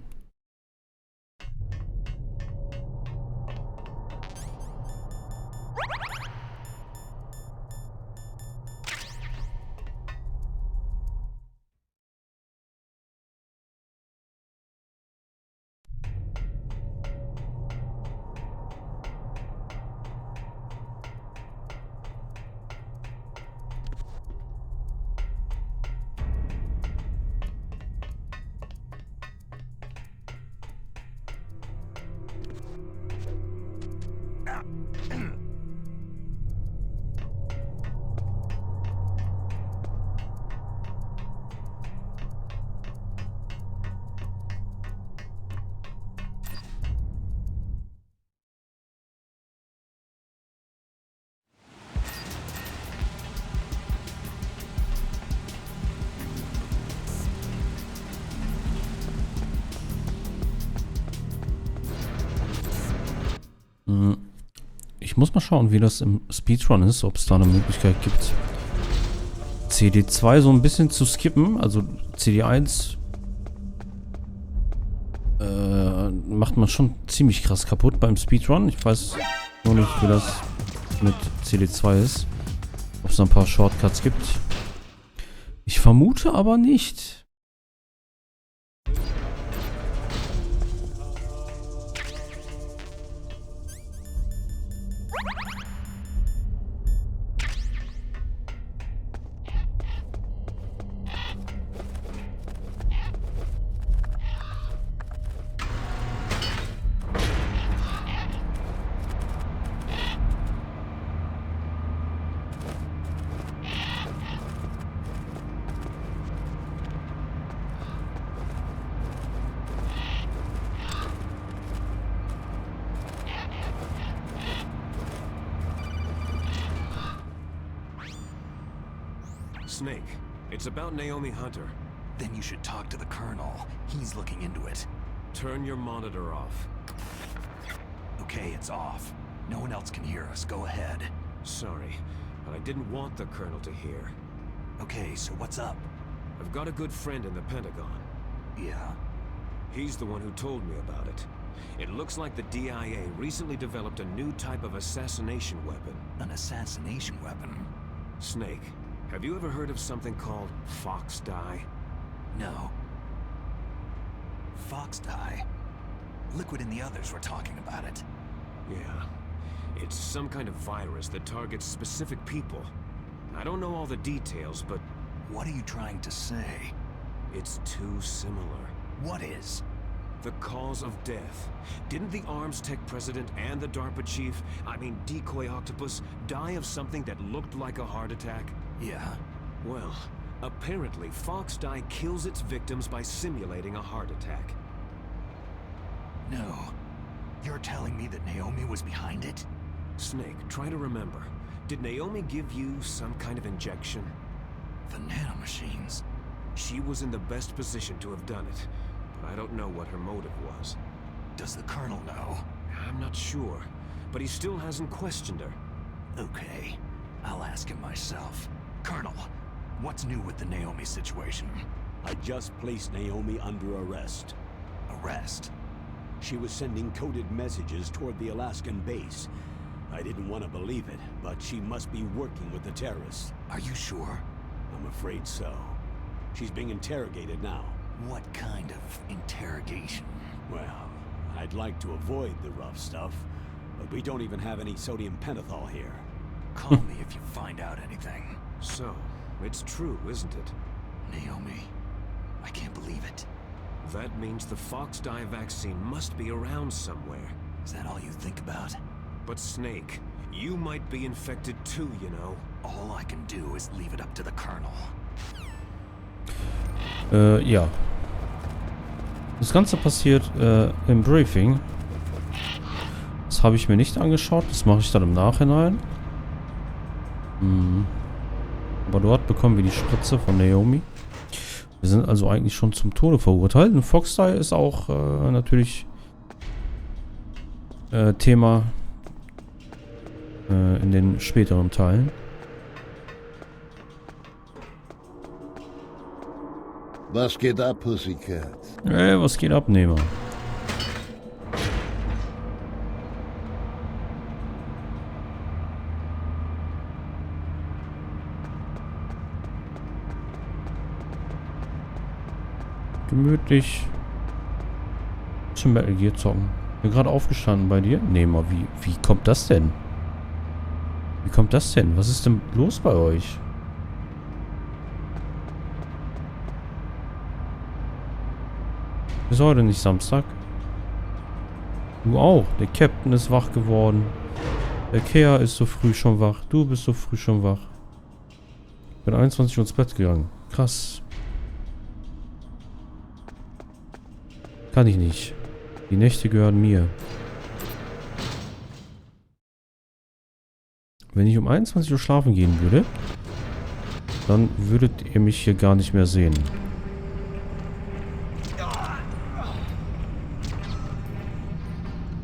muss mal schauen, wie das im Speedrun ist, ob es da eine Möglichkeit gibt, CD2 so ein bisschen zu skippen. Also CD1 macht man schon ziemlich krass kaputt beim Speedrun. Ich weiß nur nicht, wie das mit CD2 ist. Ob es da ein paar Shortcuts gibt. Ich vermute aber nicht. Snake, it's about Naomi Hunter. Then you should talk to the Colonel. He's looking into it. Turn your monitor off. Okay, it's off. No one else can hear us. Go ahead. Sorry, but I didn't want the Colonel to hear. Okay, so what's up? I've got a good friend in the Pentagon. Yeah? He's the one who told me about it. It looks like the DIA recently developed a new type of assassination weapon. An assassination weapon? Snake, have you ever heard of something called fox dye? No. Fox dye? Liquid and the others were talking about it. Yeah. It's some kind of virus that targets specific people. I don't know all the details, but... What are you trying to say? It's too similar. What is? The cause of death. Didn't the Arms Tech president and the DARPA chief, Decoy Octopus, die of something that looked like a heart attack? Yeah. Well, apparently fox dye kills its victims by simulating a heart attack. No. You're telling me that Naomi was behind it? Snake, try to remember. Did Naomi give you some kind of injection? The nanomachines. She was in the best position to have done it, but I don't know what her motive was. Does the Colonel know? I'm not sure, but he still hasn't questioned her. Okay, I'll ask him myself. Colonel, what's new with the Naomi situation? I just placed Naomi under arrest. Arrest? She was sending coded messages toward the Alaskan base. I didn't want to believe it, but she must be working with the terrorists. Are you sure? I'm afraid so. She's being interrogated now. What kind of interrogation? Well, I'd like to avoid the rough stuff, but we don't even have any sodium pentothal here. Call me if you find out anything. So, it's true, isn't it? Naomi, I can't believe it. That means the fox dye vaccine must be around somewhere. Is that all you think about? But Snake, you might be infected too, you know. All I can do is leave it up to the Colonel. Ja. Das Ganze passiert im Briefing. Das habe ich mir nicht angeschaut. Das mache ich dann im Nachhinein. Aber dort bekommen wir die Spritze von Naomi. Wir sind also eigentlich schon zum Tode verurteilt. Und Fox-Dye ist auch natürlich Thema in den späteren Teilen. Was geht ab, Pussycat? Was geht ab, Nehmer? Gemütlich. Zum Metal Gear zocken. Bin gerade aufgestanden bei dir. Nehmer, wie kommt das denn? Wie kommt das denn? Was ist denn los bei euch? Ist heute nicht Samstag? Du auch. Der Captain ist wach geworden. Der Kea ist so früh schon wach. Du bist so früh schon wach. Ich bin 21 Uhr ins Bett gegangen. Krass. Kann ich nicht. Die Nächte gehören mir. Wenn ich um 21 Uhr schlafen gehen würde, dann würdet ihr mich hier gar nicht mehr sehen.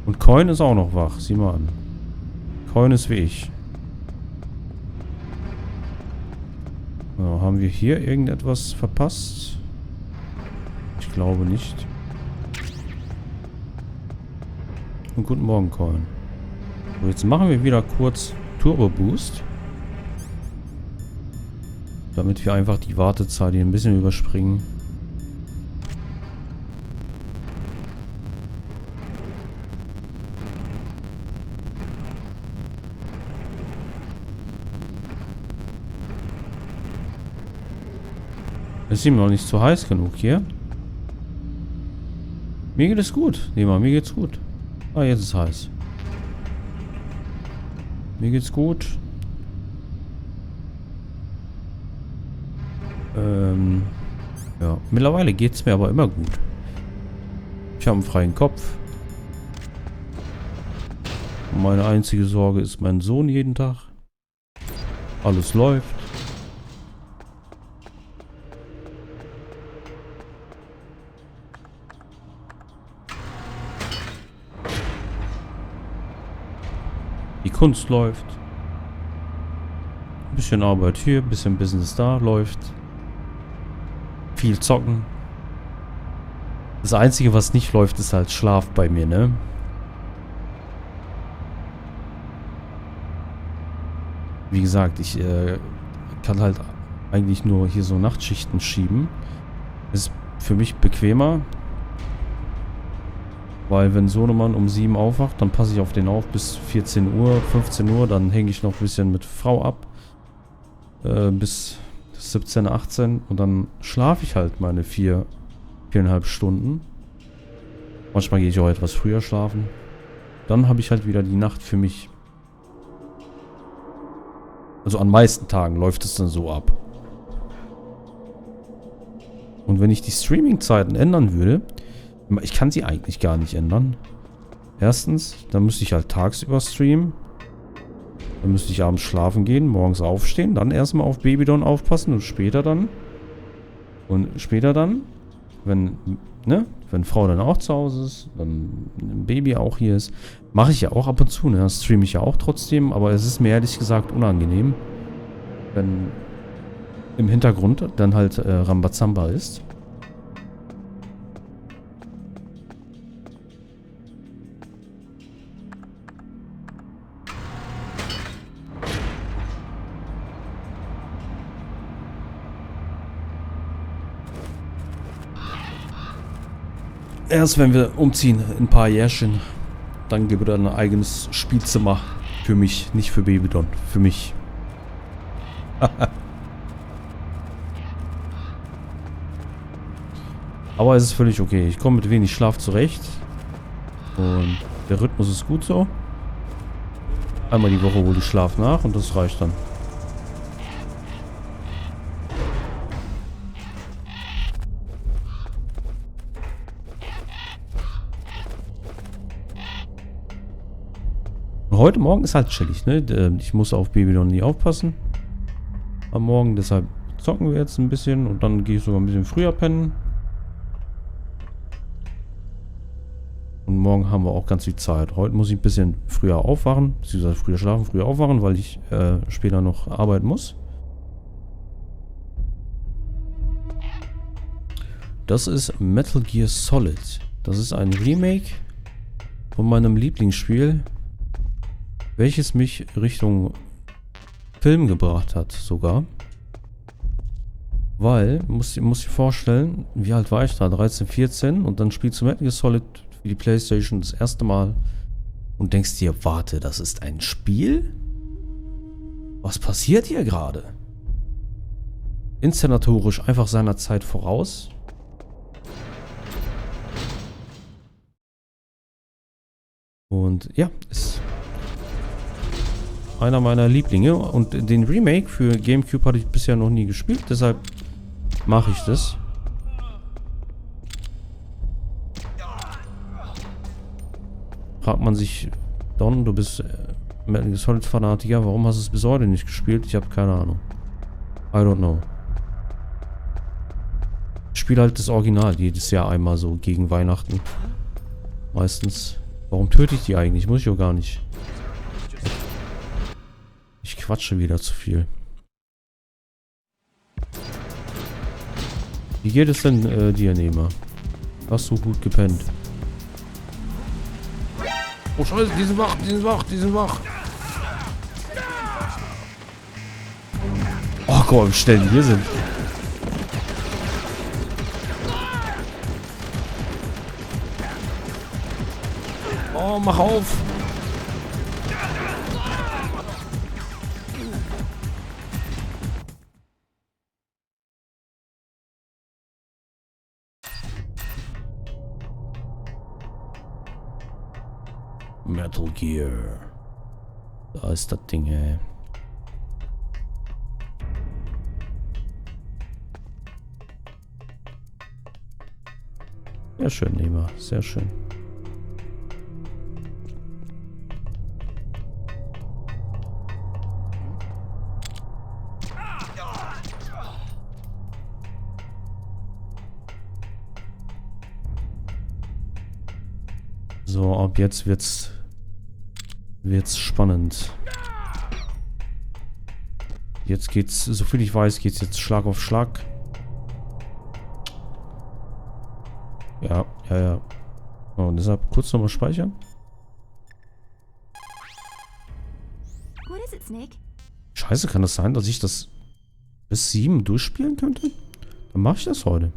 Und Coin ist auch noch wach. Sieh mal an. Coin ist wie ich. Ja, haben wir hier irgendetwas verpasst? Ich glaube nicht. Und guten Morgen, Coin. So, jetzt machen wir wieder kurz Turbo Boost. Damit wir einfach die Wartezeit hier ein bisschen überspringen. Ist ihm noch nicht zu heiß genug hier. Mir geht es gut. Nee, mal, mir geht's gut. Ah, jetzt ist es heiß. Mir geht's gut. Ja, mittlerweile geht's mir aber immer gut. Ich habe einen freien Kopf. Meine einzige Sorge ist mein Sohn jeden Tag. Alles läuft. Die Kunst läuft. Ein bisschen Arbeit hier, ein bisschen Business da, läuft. Viel zocken. Das Einzige, was nicht läuft, ist halt Schlaf bei mir, ne? Wie gesagt, ich kann halt eigentlich nur hier so Nachtschichten schieben. Ist für mich bequemer. Weil wenn Sohnemann um 7 aufwacht, dann passe ich auf den auf bis 14 Uhr, 15 Uhr. Dann hänge ich noch ein bisschen mit Frau ab. Bis 17, 18. Und dann schlafe ich halt meine 4,5 Stunden. Manchmal gehe ich auch etwas früher schlafen. Dann habe ich halt wieder die Nacht für mich. Also an meisten Tagen läuft es dann so ab. Und wenn ich die Streaming-Zeiten ändern würde, ich kann sie eigentlich gar nicht ändern. Erstens, dann müsste ich halt tagsüber streamen. Dann müsste ich abends schlafen gehen, morgens aufstehen, dann erstmal auf Babydon aufpassen und später dann. Und später dann, wenn Frau dann auch zu Hause ist, dann ein Baby auch hier ist, mache ich ja auch ab und zu, ne? Streame ich ja auch trotzdem, aber es ist mir ehrlich gesagt unangenehm, wenn im Hintergrund dann halt Rambazamba ist. Erst wenn wir umziehen, in ein paar Jährchen, dann gibt es ein eigenes Spielzimmer für mich, nicht für Babydon, für mich. Aber es ist völlig okay. Ich komme mit wenig Schlaf zurecht. Und der Rhythmus ist gut so. Einmal die Woche hole ich Schlaf nach und das reicht dann. Heute Morgen ist halt chillig, ne? Ich muss auf Babydon nie aufpassen. Am Morgen, deshalb zocken wir jetzt ein bisschen und dann gehe ich sogar ein bisschen früher pennen. Und morgen haben wir auch ganz viel Zeit. Heute muss ich ein bisschen früher aufwachen, beziehungsweise früher schlafen, früher aufwachen, weil ich später noch arbeiten muss. Das ist Metal Gear Solid. Das ist ein Remake von meinem Lieblingsspiel, welches mich Richtung Film gebracht hat sogar. Weil, muss dir vorstellen, wie alt war ich da? 13, 14 und dann spielst du Metal Gear Solid für die Playstation das erste Mal und denkst dir, warte, das ist ein Spiel? Was passiert hier gerade? Inszenatorisch einfach seiner Zeit voraus. Und ja, ist einer meiner Lieblinge. Und den Remake für GameCube hatte ich bisher noch nie gespielt, deshalb mache ich das. Fragt man sich, Don, du bist Metal Gear Solid Fanatiker, warum hast du es bis heute nicht gespielt? Ich habe keine Ahnung. I don't know. Ich spiele halt das Original jedes Jahr einmal so gegen Weihnachten. Meistens. Warum töte ich die eigentlich? Muss ich auch gar nicht. Ich quatsche wieder zu viel. Wie geht es denn dir, Nehmer? Hast du gut gepennt? Oh Scheiße, die sind wach, die sind wach, die sind wach. Oh Gott, wie schnell die hier sind. Oh, mach auf. Metal Gear. Da ist das Ding, ey. Sehr schön, Nehmer. Sehr schön. So, ab jetzt wird's spannend. Jetzt geht's, soviel ich weiß, geht's jetzt Schlag auf Schlag. Ja. Oh, und deshalb kurz nochmal speichern. What is it, Snake? Scheiße, kann das sein, dass ich das bis 7 durchspielen könnte? Dann mache ich das heute.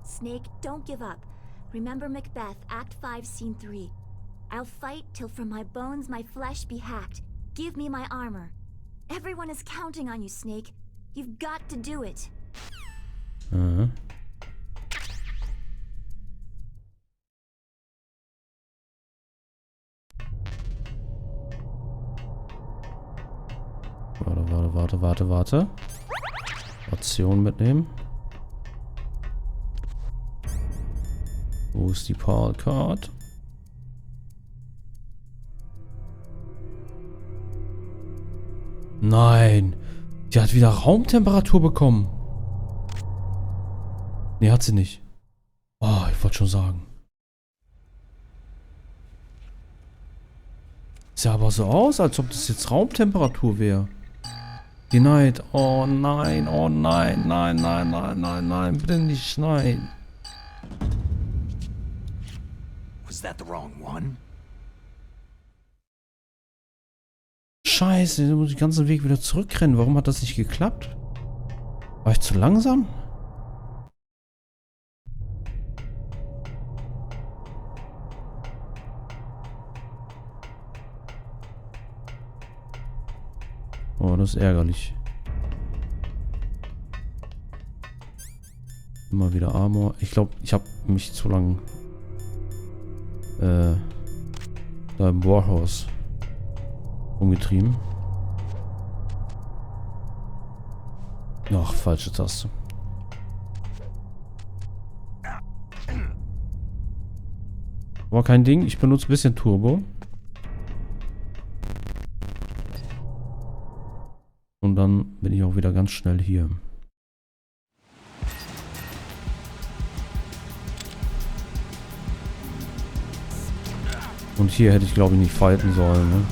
Snake, don't give up. Remember Macbeth, Act 5, Scene 3. I'll fight till from my bones my flesh be hacked. Give me my armor. Everyone is counting on you, Snake. You've got to do it. Aha. Warte. Ration mitnehmen. Wo ist die Palcard? Nein. Die hat wieder Raumtemperatur bekommen. Nee, hat sie nicht. Oh, ich wollte schon sagen. Sieht aber so aus, als ob das jetzt Raumtemperatur wäre. Denied. Oh nein, nein. Bitte nicht, nein. Was that the wrong one? Scheiße, da muss ich den ganzen Weg wieder zurückrennen. Warum hat das nicht geklappt? War ich zu langsam? Oh, das ist ärgerlich. Immer wieder Armor. Ich glaube, ich habe mich zu lang da im Warhouse umgetrieben. Ach, falsche Taste. Aber kein Ding, ich benutze ein bisschen Turbo. Und dann bin ich auch wieder ganz schnell hier. Und hier hätte ich, glaube ich, nicht fighten sollen, ne?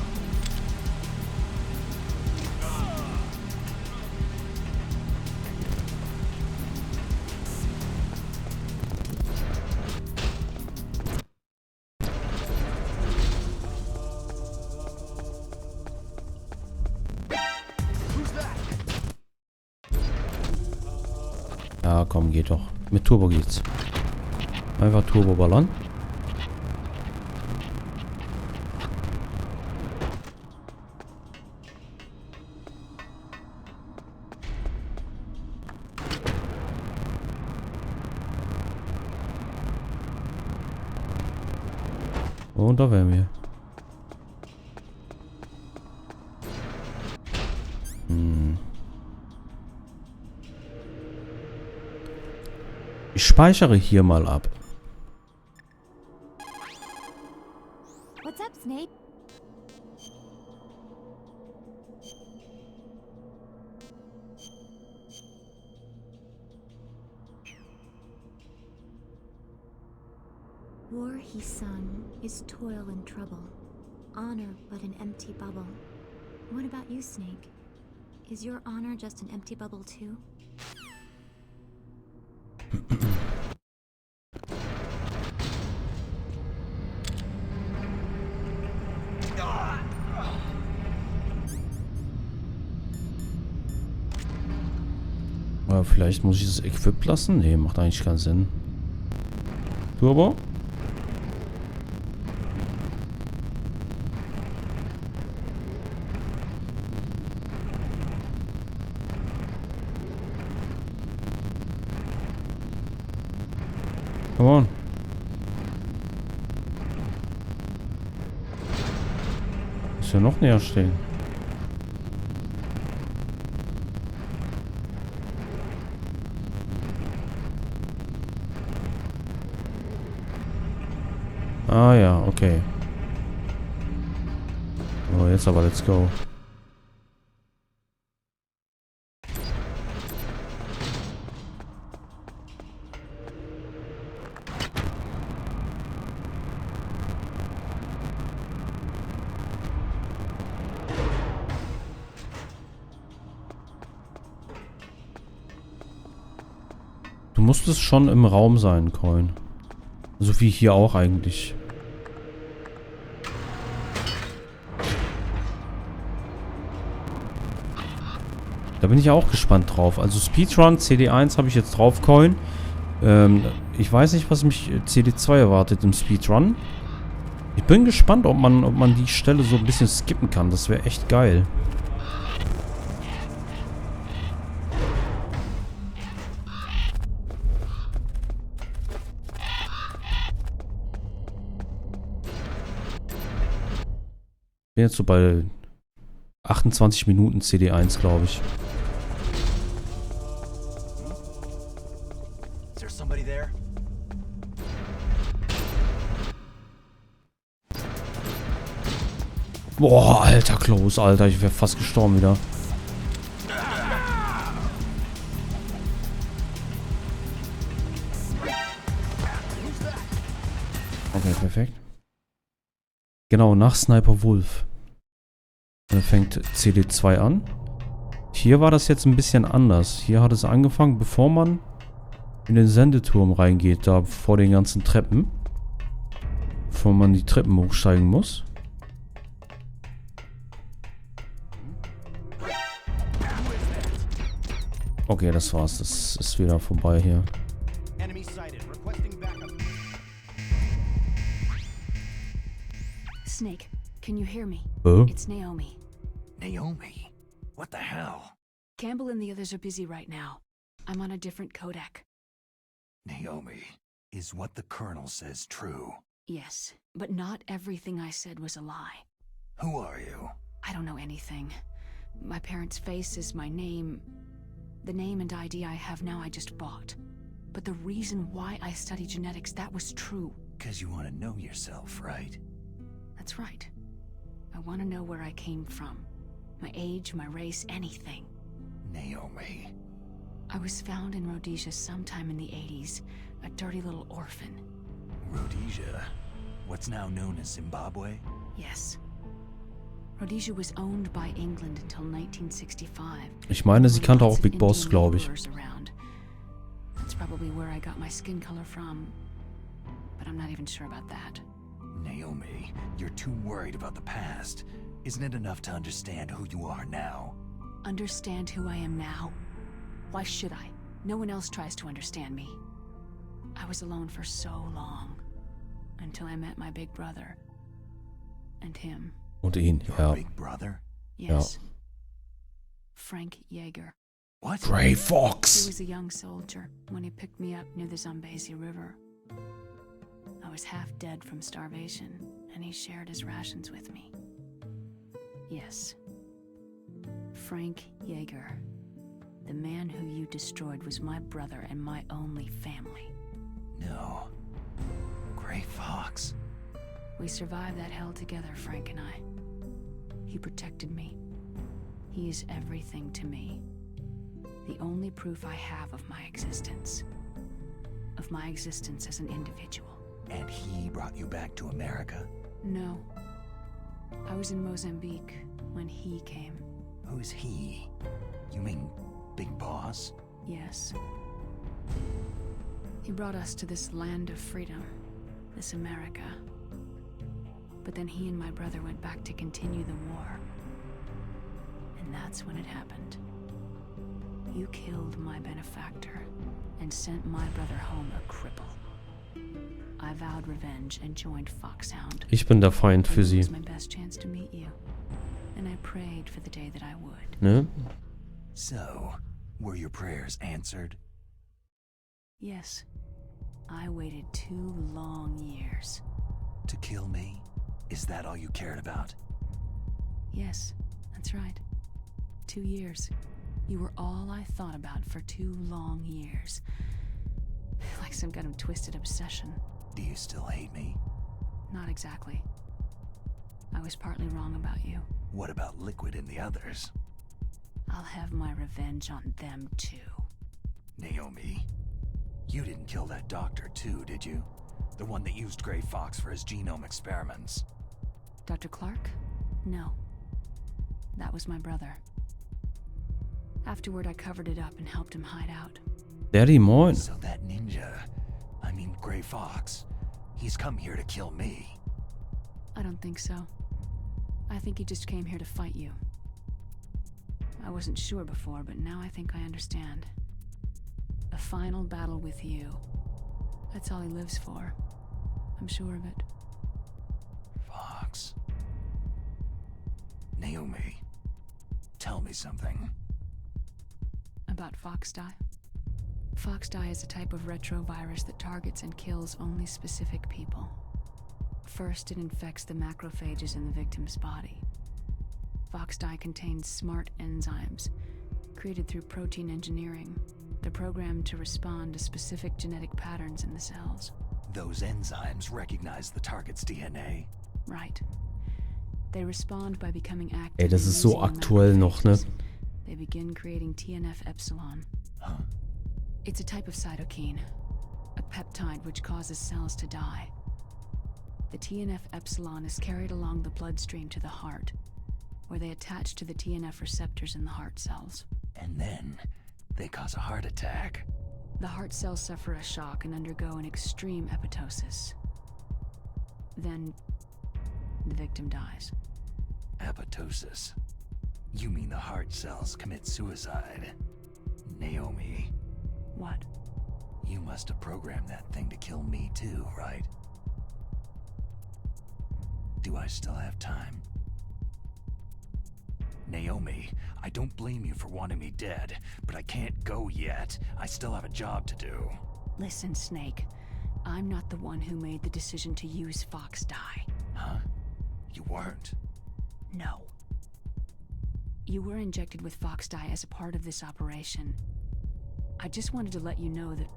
Ja, komm, geht doch. Mit Turbo geht's. Einfach Turbo ballern. Und da wären wir. Ich speichere hier mal ab. What's up, Snake? War, he sung, is toil and trouble, honor but an empty bubble. What about you, Snake? Is your honor just an empty bubble too? Aber vielleicht muss ich das Equip lassen? Nee, macht eigentlich keinen Sinn. Turbo? Come on. Muss ja noch näher stehen. Ah ja, okay. Oh, jetzt aber let's go. Du musstest schon im Raum sein, Coin. So wie hier auch eigentlich. Da bin ich auch gespannt drauf. Also Speedrun, CD1 habe ich jetzt drauf, Coin. Ich weiß nicht, was mich CD2 erwartet im Speedrun. Ich bin gespannt, ob man die Stelle so ein bisschen skippen kann. Das wäre echt geil. Bin jetzt so bei 28 Minuten CD1, glaube ich. Boah, alter Close, Alter. Ich wäre fast gestorben wieder. Okay, perfekt. Genau, nach Sniper Wolf. Dann fängt CD2 an. Hier war das jetzt ein bisschen anders. Hier hat es angefangen, bevor man in den Sendeturm reingeht, da vor den ganzen Treppen. Bevor man die Treppen hochsteigen muss. Okay, das war's. Das ist wieder vorbei hier. Snake, can you hear me? It's Naomi. Naomi? What the hell? Campbell and the others are busy right now. I'm on a different codec. Naomi, is what the Colonel says true? Yes, but not everything I said was a lie. Who are you? I don't know anything. My parents' face is my name. The name and ID I have now I just bought. But the reason why I study genetics, that was true. 'Cause you want to know yourself, right? That's right. I want to know where I came from. My age, my race, anything. Naomi. I was found in Rhodesia sometime in the 80s. A dirty little orphan. Rhodesia? What's now known as Zimbabwe? Yes. Rhodesia was owned by England until 1965. Ich meine, sie kannte auch Big Boss, glaube ich. That's probably where I got my skin color from. But I'm not even sure about that. Naomi, you're too worried about the past. Isn't it enough to understand who you are now? Understand who I am now? Why should I? No one else tries to understand me. I was alone for so long. Until I met my big brother. And him. Und ihn, ja. Your big brother? Yes. Ja. Frank Yeager. What? Gray Fox! He was a young soldier when he picked me up near the Zambezi River. I was half dead from starvation, and he shared his rations with me. Yes. Frank Yeager. The man who you destroyed was my brother and my only family. No. Gray Fox. We survived that hell together, Frank and I. He protected me. He is everything to me. The only proof I have of my existence. Of my existence as an individual. And he brought you back to America? No. I was in Mozambique when he came. Who's he? You mean Big Boss? Yes. He brought us to this land of freedom, this America. But then he and my brother went back to continue the war. And that's when it happened. You killed my benefactor and sent my brother home a cripple. I vowed revenge and joined Foxhound. Ich bin der Feind für sie. It was my best chance to meet you. And I prayed for the day that I would. Ne? So, were your prayers answered? Yes. I waited 2 long years. To kill me? Is that all you cared about? Yes, that's right. 2 years. You were all I thought about for 2 long years. Like some kind of twisted obsession. Do you still hate me? Not exactly. I was partly wrong about you. What about Liquid and the others? I'll have my revenge on them too. Naomi, you didn't kill that doctor too, did you? The one that used Gray Fox for his genome experiments. Dr. Clark? No. That was my brother. Afterward, I covered it up and helped him hide out. Daddy, moin. So that ninja, I mean Gray Fox, he's come here to kill me. I don't think so. I think he just came here to fight you. I wasn't sure before, but now I think I understand. A final battle with you. That's all he lives for. I'm sure of it. Fox. Naomi, tell me something. About Foxdie? Foxdie is a type of retrovirus that targets and kills only specific people. First, it infects the macrophages in the victim's body. Foxdie contains smart enzymes, created through protein engineering. They're programmed to respond to specific genetic patterns in the cells. Those enzymes recognize the target's DNA. Right. They respond by becoming active. Ey, das ist so aktuell noch, ne? They begin creating TNF-epsilon. Huh? It's a type of cytokine, a peptide which causes cells to die. The TNF-epsilon is carried along the bloodstream to the heart, where they attach to the TNF receptors in the heart cells. And then they cause a heart attack. The heart cells suffer a shock and undergo an extreme apoptosis. Then the victim dies. Apoptosis? You mean the heart cells commit suicide? Naomi. What? You must have programmed that thing to kill me too, right? Do I still have time? Naomi, I don't blame you for wanting me dead, but I can't go yet. I still have a job to do. Listen, Snake. I'm not the one who made the decision to use Foxdie. Huh? You weren't? No. You were injected with Foxdie as a part of this operation. I just wanted to let you know that...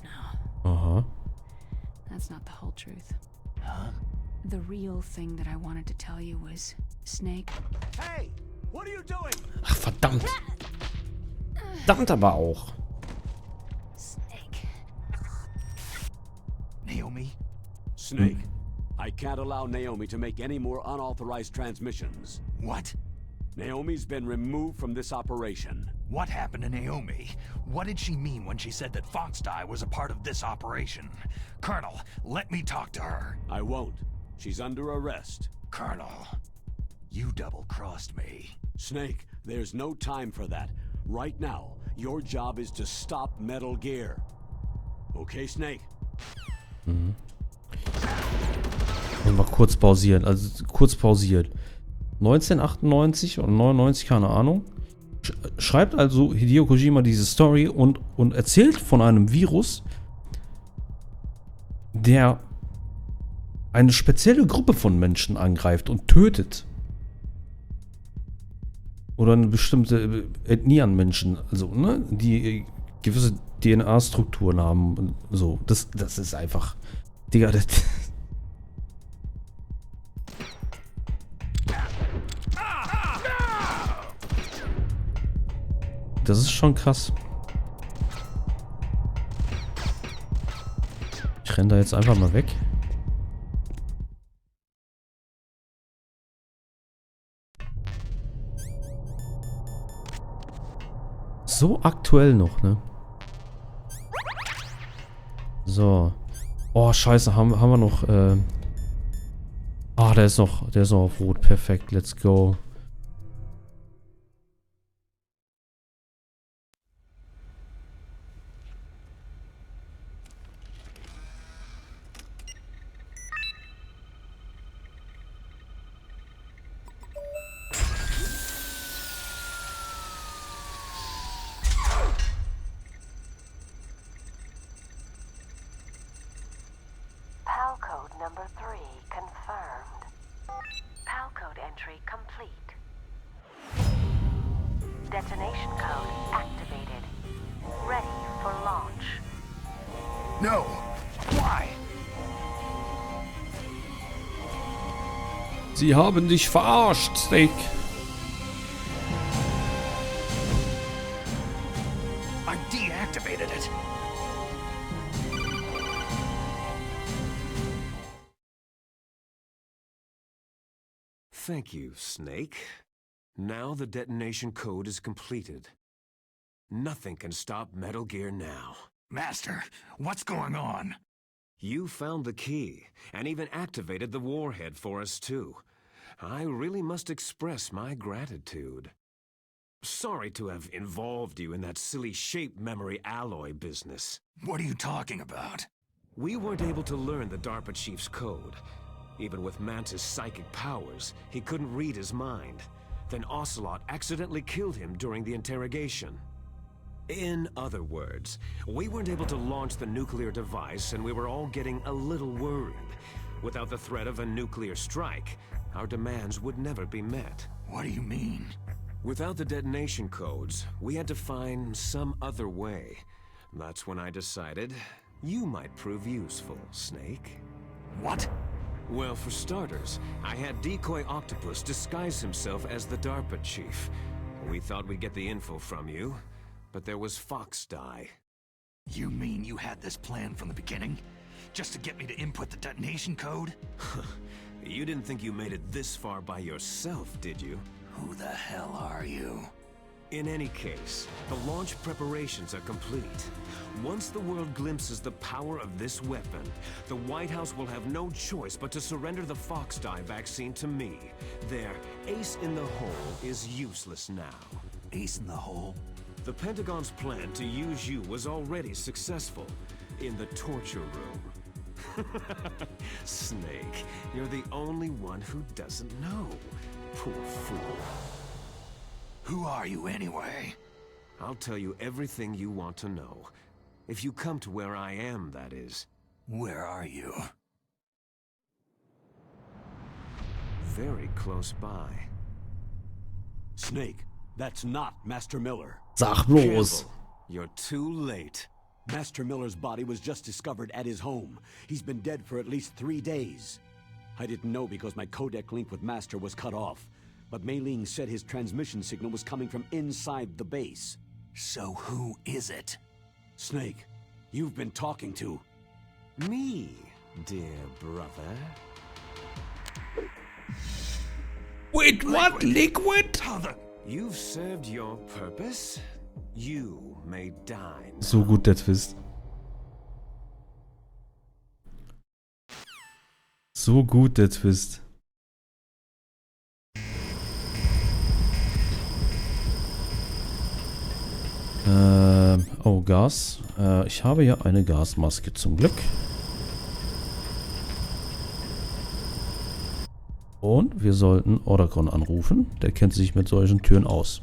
No. Aha. That's not the whole truth. Huh? The real thing that I wanted to tell you was... Snake... Hey! What are you doing? Ach, verdammt. Verdammt aber auch. Snake. Naomi? Snake, I can't allow Naomi to make any more unauthorized transmissions. What? Naomi's been removed from this operation. What happened to Naomi? What did she mean when she said that Foxdie was a part of this operation? Colonel, let me talk to her. I won't. She's under arrest. Colonel, you double-crossed me. Snake, there's no time for that. Right now, your job is to stop Metal Gear. Okay, Snake? Mhm. Mal kurz pausieren. Also kurz pausiert. 1998 oder 99, keine Ahnung. Schreibt also Hideo Kojima diese Story und erzählt von einem Virus, der eine spezielle Gruppe von Menschen angreift und tötet. Oder eine bestimmte Ethnie an Menschen, also, ne, die gewisse DNA-Strukturen haben und so. Das ist einfach, Digga, das ist schon krass. Ich renne da jetzt einfach mal weg. So aktuell noch, ne? So. Oh, scheiße, haben wir noch, ah, der ist noch auf Rot. Perfekt, let's go. PAL code number 3 confirmed. PAL code entry complete. Detonation code activated. Ready for launch. No! Why? Sie haben dich verarscht, Snake. I deactivated it. Thank you, Snake. Now the detonation code is completed. Nothing can stop Metal Gear now. Master, what's going on? You found the key, and even activated the warhead for us too. I really must express my gratitude. Sorry to have involved you in that silly shape memory alloy business. What are you talking about? We weren't able to learn the DARPA chief's code. Even with Mantis' psychic powers, he couldn't read his mind. Then Ocelot accidentally killed him during the interrogation. In other words, we weren't able to launch the nuclear device, and we were all getting a little worried. Without the threat of a nuclear strike, our demands would never be met. What do you mean? Without the detonation codes, we had to find some other way. That's when I decided you might prove useful, Snake. What? Well, for starters, I had Decoy Octopus disguise himself as the DARPA chief. We thought we'd get the info from you, but there was Fox Die. You mean you had this plan from the beginning? Just to get me to input the detonation code? You didn't think you made it this far by yourself, did you? Who the hell are you? In any case, the launch preparations are complete. Once the world glimpses the power of this weapon, the White House will have no choice but to surrender the Fox Die vaccine to me. Their ace in the hole is useless now. Ace in the hole? The Pentagon's plan to use you was already successful in the torture room. Snake, you're the only one who doesn't know. Poor fool. Who are you anyway? I'll tell you everything you want to know. If you come to where I am, that is. Where are you? Very close by. Snake, that's not Master Miller. Sag bloß. Campbell, you're too late. Master Miller's body was just discovered at his home. He's been dead for at least 3 days. I didn't know because my codec link with Master was cut off. But Mei Ling said his transmission signal was coming from inside the base. So who is it? Snake, you've been talking to... Me, dear brother. Wait, what? Liquid? How the... You've served your purpose. You may dine. So gut, der Twist. So gut, der Twist. Oh, Gas. Ich habe ja eine Gasmaske zum Glück. Und wir sollten Ordercon anrufen. Der kennt sich mit solchen Türen aus.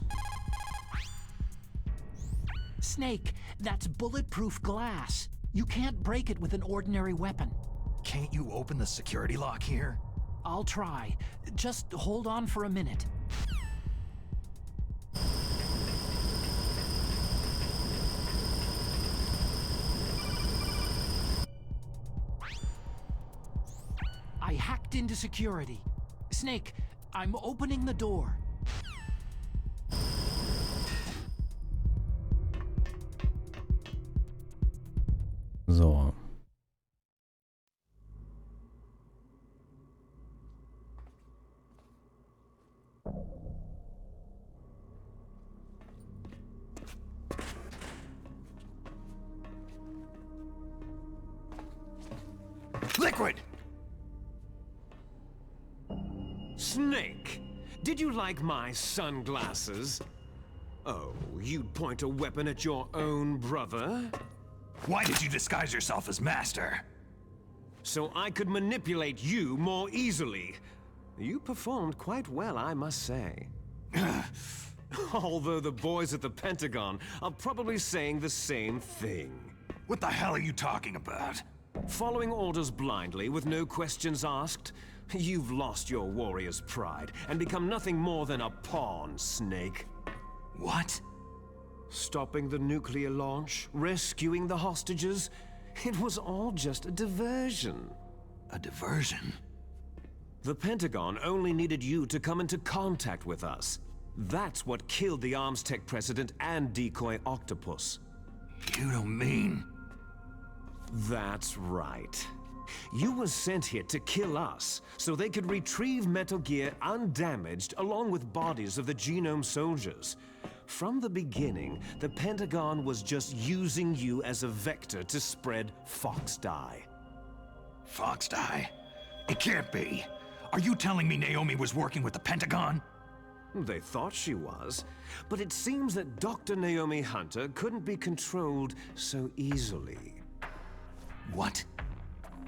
Snake, that's bulletproof glass. You can't break it with an ordinary weapon. Can't you open the security lock here? I'll try. Just hold on for a minute. I hacked into security. Snake, I'm opening the door. So. liquid! Snake, did you like my sunglasses? Oh, you'd point a weapon at your own brother? Why did you disguise yourself as Master? So I could manipulate you more easily. You performed quite well, I must say. Although the boys at the Pentagon are probably saying the same thing. What the hell are you talking about? Following orders blindly with no questions asked, you've lost your warrior's pride and become nothing more than a pawn, Snake. What? Stopping the nuclear launch, rescuing the hostages, it was all just a diversion. A diversion? The Pentagon only needed you to come into contact with us. That's what killed the Arms Tech president and decoy octopus. You don't mean... That's right. You were sent here to kill us, so they could retrieve Metal Gear undamaged along with bodies of the Genome soldiers. From the beginning, the Pentagon was just using you as a vector to spread Fox Dye. Fox Dye? It can't be. Are you telling me Naomi was working with the Pentagon? They thought she was, but it seems that Dr. Naomi Hunter couldn't be controlled so easily. What?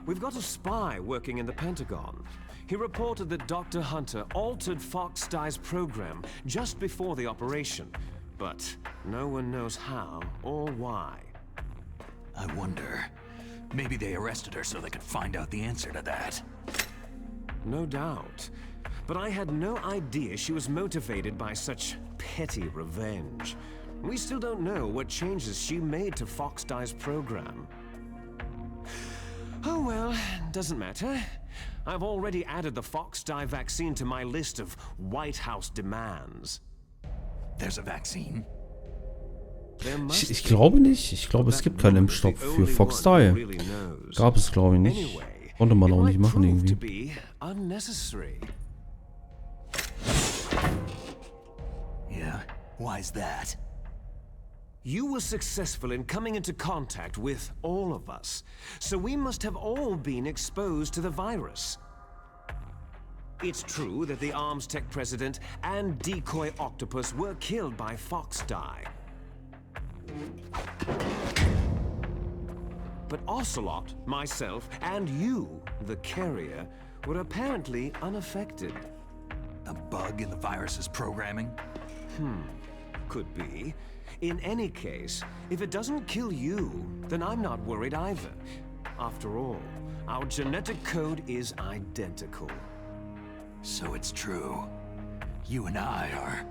We've got a spy working in the Pentagon. He reported that Dr. Hunter altered Fox Dye's program just before the operation, but no one knows how or why. I wonder, maybe they arrested her so they could find out the answer to that. No doubt. But I had no idea she was motivated by such petty revenge. We still don't know what changes she made to Fox Dye's program. Oh well, doesn't matter. I've already added the Fox Dye vaccine to my list of White House demands. There's a vaccine? Ich glaube nicht. Ich glaube, es gibt keinen Impfstoff für Fox Dye. Gab es, glaube ich, nicht. Konnte man auch nicht machen irgendwie. Yeah, why's that? You were successful in coming into contact with all of us, so we must have all been exposed to the virus. It's true that the Arms Tech president and decoy octopus were killed by Fox Dye. But Ocelot, myself, and you, the carrier, were apparently unaffected. A bug in the virus's programming? Could be. In any case, if it doesn't kill you, then I'm not worried either. After all, our genetic code is identical. So it's true. You and I are...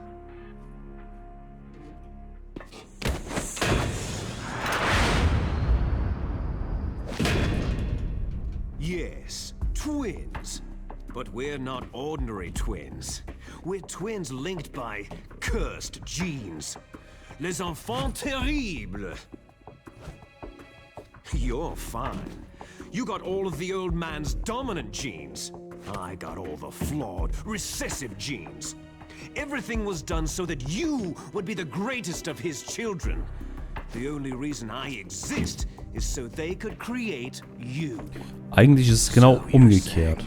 Yes, twins. But we're not ordinary twins. We're twins linked by cursed genes. Les enfants terribles. You're fine. You got all of the old man's dominant genes. I got all the flawed, recessive genes. Everything was done so that you would be the greatest of his children. The only reason I exist is so they could create you. Eigentlich ist es genau umgekehrt.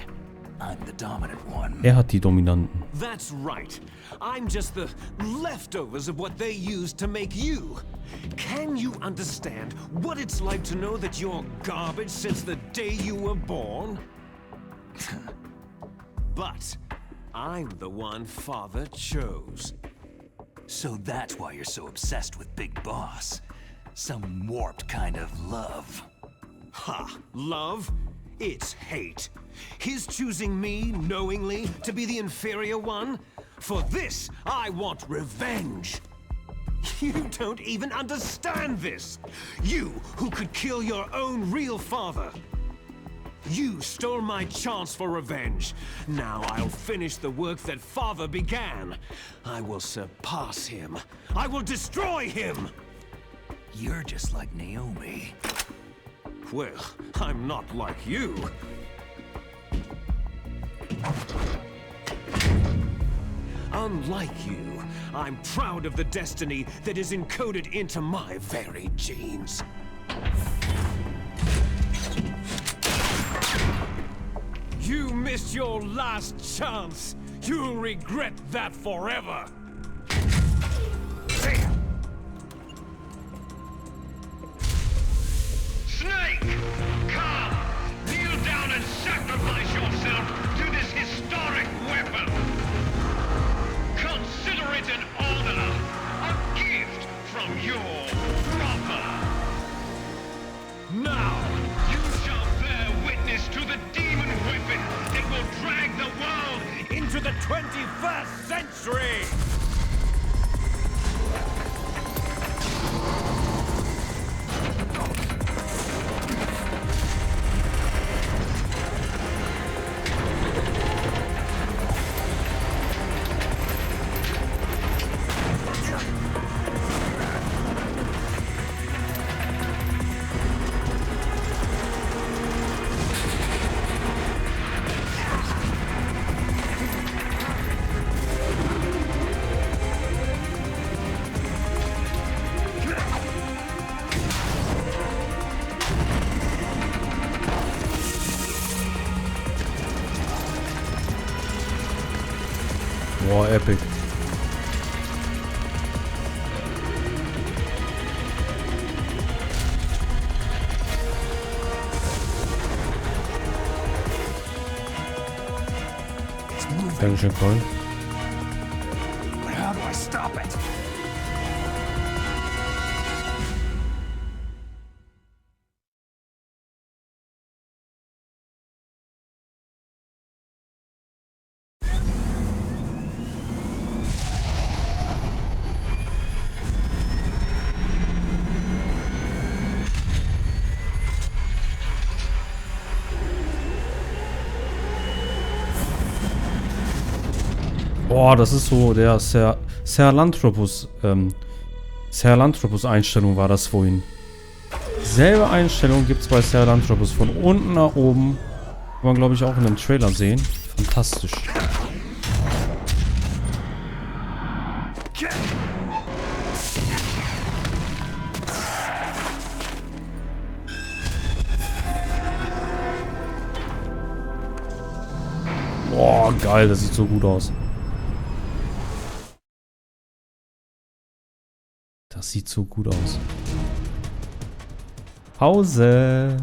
I'm the dominant one. Hat die Dominanten. That's right. I'm just the leftovers of what they used to make you. Can you understand what it's like to know that you're garbage since the day you were born? But I'm the one Father chose. So that's why you're so obsessed with Big Boss. Some warped kind of love. Ha! Love? It's hate. His choosing me, knowingly, to be the inferior one? For this, I want revenge. You don't even understand this. You, who could kill your own real father. You stole my chance for revenge. Now I'll finish the work that Father began. I will surpass him. I will destroy him. You're just like Naomi. Well, I'm not like you. Unlike you, I'm proud of the destiny that is encoded into my very genes. You missed your last chance. You'll regret that forever. Snake! Come! Kneel down and sacrifice yourself to this historic weapon! Consider it an honor, a gift from your brother! Now, you shall bear witness to the demon weapon that will drag the world into the 21st century! Boah, epic. Dankeschön, Colin. But how do I stop it? Boah, das ist so der Sahelanthropus-Einstellung war das vorhin. Selbe Einstellung gibt es bei Sahelanthropus von unten nach oben. Kann man, glaube ich, auch in einem Trailer sehen. Fantastisch. Boah, geil, das sieht so gut aus. Das sieht so gut aus. Pause.